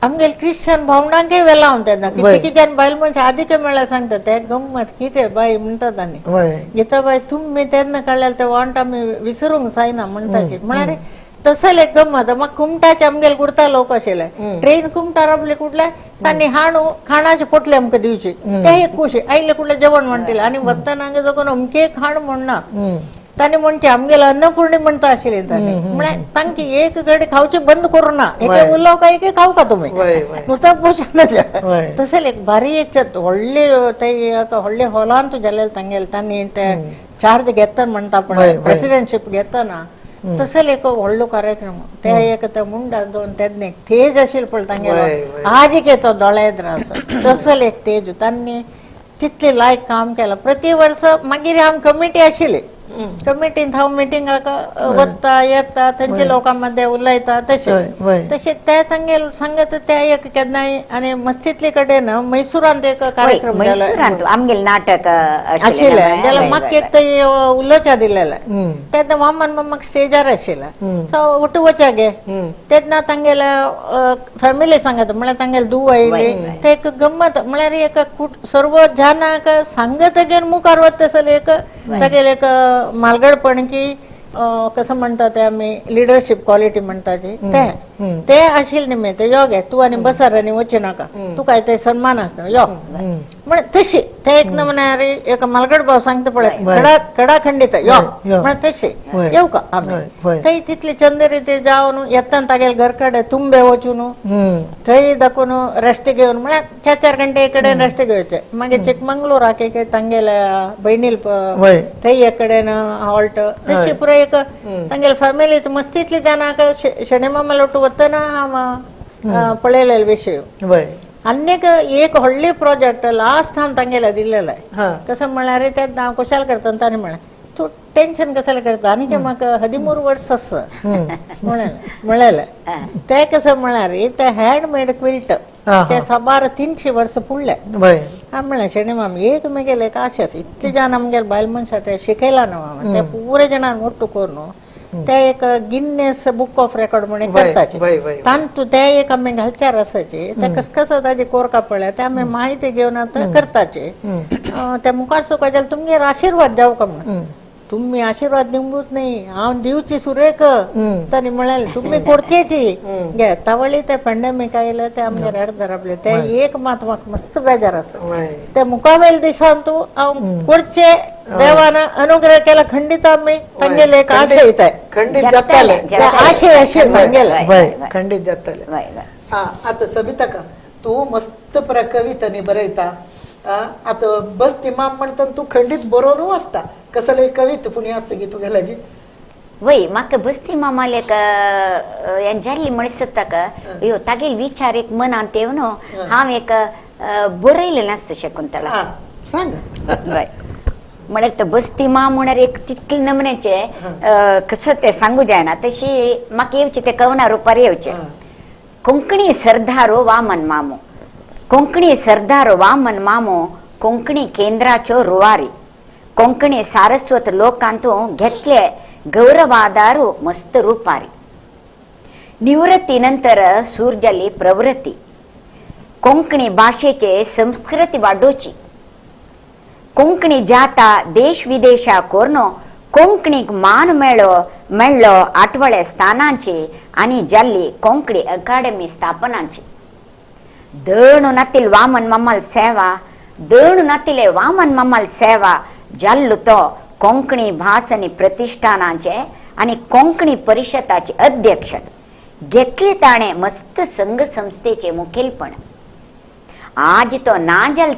आमगेले क्रिश्चन भावंडांकय वेलावन तेन्ना कितकी जाण बायल मनशां आदीक मेळ्ळ्यार सांगता ते गंमत कितें बाय म्हणटात आनी गीता बाय तुमी तेन्ना कळ्ळ्यार ते वांट आमी विसरूंक जायना म्हणटाची म्हळ्यार तसं एक गंमत मग कुमटाचे आमगेल कुर्ता लोक असेल ट्रेन कुमटा रबले कुठले त्यांनी हाणू खाणाचे पोटले आमकां दिवचे ते एक खुशी आईले कुठले जेवण म्हणतील आणि वतना जो अमके खाण म्हणणार ताने म्हणते आमगेला अन्नपूर्णी म्हणता आशिल्ले ताने म्हळ्यार तांकी एक घडी खावचे बंद करू ना एक उरलो काय एक खाऊ का तुम्ही नुता पोषण तसं एक भारी एक व्हडले ते व्हडले हॉलांत जालेले तांगेल तांणी ते चार्ज घेता म्हणटा पण प्रेसिडेंटशिप घेतना तसं एक व्हडलो कार्यक्रम ते एक मुंडा दोन तेदने तेज आशिल्ले पळय तांगेलो आज येतो दोळ्याद्र असं तसं एक तेज तांणी तितले लायक काम केलं प्रति वर्ष मागीर आम कमिटी आशिल्ली कमिटीन हांव मिटिंगाक वता येता थंयच्या लोकांमध्ये उलयता तशें ते तांगेल सांगत ते एक केन्नाय आनी मस्तितले कडेन मैसूरांत एक कार्यक्रम आमगेल नाटक आशिल्ले जाल्यार म्हाका एक थंय उलोवच्या दिलेले तेन्ना मामान म्हाका स्टेजार आशिल्ले वटू वचा गे तेन्ना तांगेले फॅमिली सांगत म्हळ्यार तांगेल धूव आयली ते एक गंमत म्हळ्यार एक सर्व जाणांक सांगत गेन मुखार वता तसले एक तागेले एक मालगडपण की कसं म्हणतात ते आम्ही लिडरशिप क्वालिटी म्हणताची ते आशिल्ले निमित्त यो गे तू आणि बसार आणि वचे नाका तू काय ते सन्मान असतो यो म्हण तशी ते एक नमुन्यार एक मालगड भाव सांगता पळय कडा खंडित यो म्हण तशे येऊ का आम्ही थंय तितली चंदेरी ते जावन येताना तागेल घरकडे तुंबे वचून थंय दाखून रेस्ट घेवन म्हळ्यार 4 घंटे एक कडेन रेस्ट घेवचे मागीर चिकमंगळूराक एक तांगेल्या बहिणील थंय एक कडेन हॉल्ट तशी पुरो एक तांगेल फॅमिली मस्तितली जाणांक शनिमा लोटू वतना हांव पळयलेले विशय आनीक एक व्हडले प्रोजेक्ट लास्ट हांव तांगेला दिलेलो आहे कसं म्हळ्यार ते हांव कशाला करता ताणें म्हळें तू टेन्शन कशाला करता आनी म्हाका 13 वर्स आसा म्हळेलें ते कसं म्हळ्यार ते हँडमेड क्विल्ट ते साबार 300 वर्स फुडले हांव म्हळें शेणी माम एक मुगेले एक आशा आसा इतले जाण आमगेले बायल मनशां ते शिकयला न्हू ते पुरे जाणांक मोठ्ठो करून ते एक गिन्नेस बुक ऑफ रेकॉर्ड म्हणून करताचे तांतू ते एक आम्ही घालचार असायचे ते कस ताजे कोरका पळय ते आम्ही माहिती घेऊन आता करताचे ते मुखार सुका तुमगे आशीर्वाद जाऊ का म्हणून तुम्ही आशीर्वाद दिवंगूच नाही हांव दिवची सुरेख ताणी म्हळें तुम्ही करचेची गे तावळी ते पेंडेमिक आयले ते आमगे रेड धरपले ते एक मात म्हाका मस्त बेजार आसा ते मुकावेल दिसान तू हांव करचे देवान अनुग्रह केला खंडित आम्ही तांगेले एक आशय येताय खंडित जाताले आशय आशिल्ले तांगेले खंडित जाताले आता सबिता का तू मस्त कवितांनी बरयता आता बस ती माम म्हणटा तू खंडित बरोवन वाचता कसले कविता पुणी आसा गी तुगे लागी वय म्हाका बस्ती मामाले जाल्ली म्हणसत ताका यो तागेल विचार एक मनांत येवन हांव एक बरयलें नासता शकुंतला सांग वय म्हळ्यार तो बस्ती मा म्हळ्यार एक तितले नमन्याचे कसं ते सांगू जायना तशी म्हाका येवचे ते कवना रुपार येवचे कोंकणी सरदारो वामन मामो कोंकणी सरदारो वामन मामो कोंकणी केंद्राच्यो रुवारी कोंकणी सारस्वत लोकांतू घेतले गौरवादारू मस्त रुपारी निवृत्ती नंतर सूर्जाली प्रवृत्ती कोंकणी भाषेचे संस्कृती वाडोवची कोंकणी जाता देश विदेशा कोरनो कोंकणीक मान मेळ्ळो आठवडे स्थानांची आणि जाल्ली कोंकणी अकाडेमी स्थापनांची दळणू नातील वामन मम्मल सेवा दळणू नातिले वामन मम्मल सेवा जाल्लो तो कोंकणी भासनी प्रतिष्ठानाचे आणि कोंकणी परिषदाचे अध्यक्ष घेतले ताणे मस्त संघ संस्थेचे मुखेलपण आज तो नांजल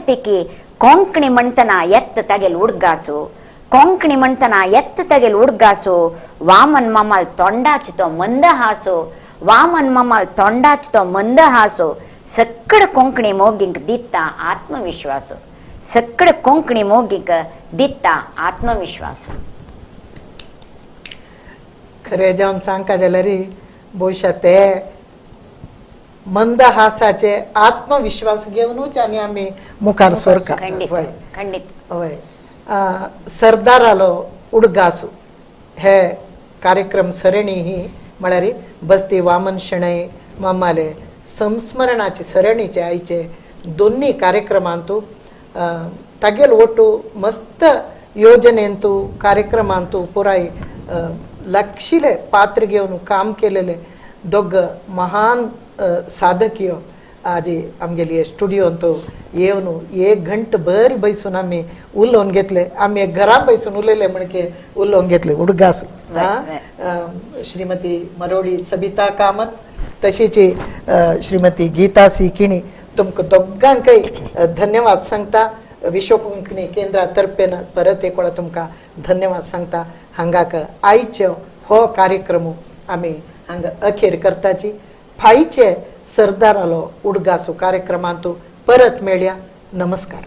तिकी कोंकणी म्हणतना येत्त तगेल उडगासो कोंकणी म्हणतना येत्त तगेल उडगासो वामन मम्मल तोंडाच तो मंद हासो वामन मम्मल तोंडाच तो मंद हासो सक्कड कोंकणी मोगींक दिता आत्मविश्वास सक्कड कोंकणी मोगींक दिता आत्मविश्वास खरे जावन सांगता जाल्यार बहुशा ते मंद हासाचे आत्मविश्वास घेवनूच आनी आमी मुखार सरका खंडित सरदारालो उडगासू हे कार्यक्रम सरणी ही म्हळ्यार बस्ती वामन शेणै मामाले संस्मरणाची सरणीचे आयचे दोन्ही कार्यक्रमांतू तागेल ओटू मस्त योजनेंतू कार्यक्रमांतू पुराय लक्षिले पात्र घेवन काम केलेले दोग महान साधकीय आज आमगेली स्टुडिओ तो येवन 1 घंटा बरी बैसून आम्ही उलोवन घेतले आम्ही घरात बैसून उलयले म्हणके उलोवन घेतले उडगास श्रीमती मरोळी सबिता कामत तशीच श्रीमती गीता सी किणी तुमकां दोगांकय धन्यवाद सांगता विश्व कोंकणी केंद्रातर्फेन परत एक वेळा तुमकां धन्यवाद सांगता हांगाक आयचो हो कार्यक्रम आमी हांगा अखेर करताची फायचे सरदारालो उडगासो कार्यक्रमांत परत मेळया नमस्कार.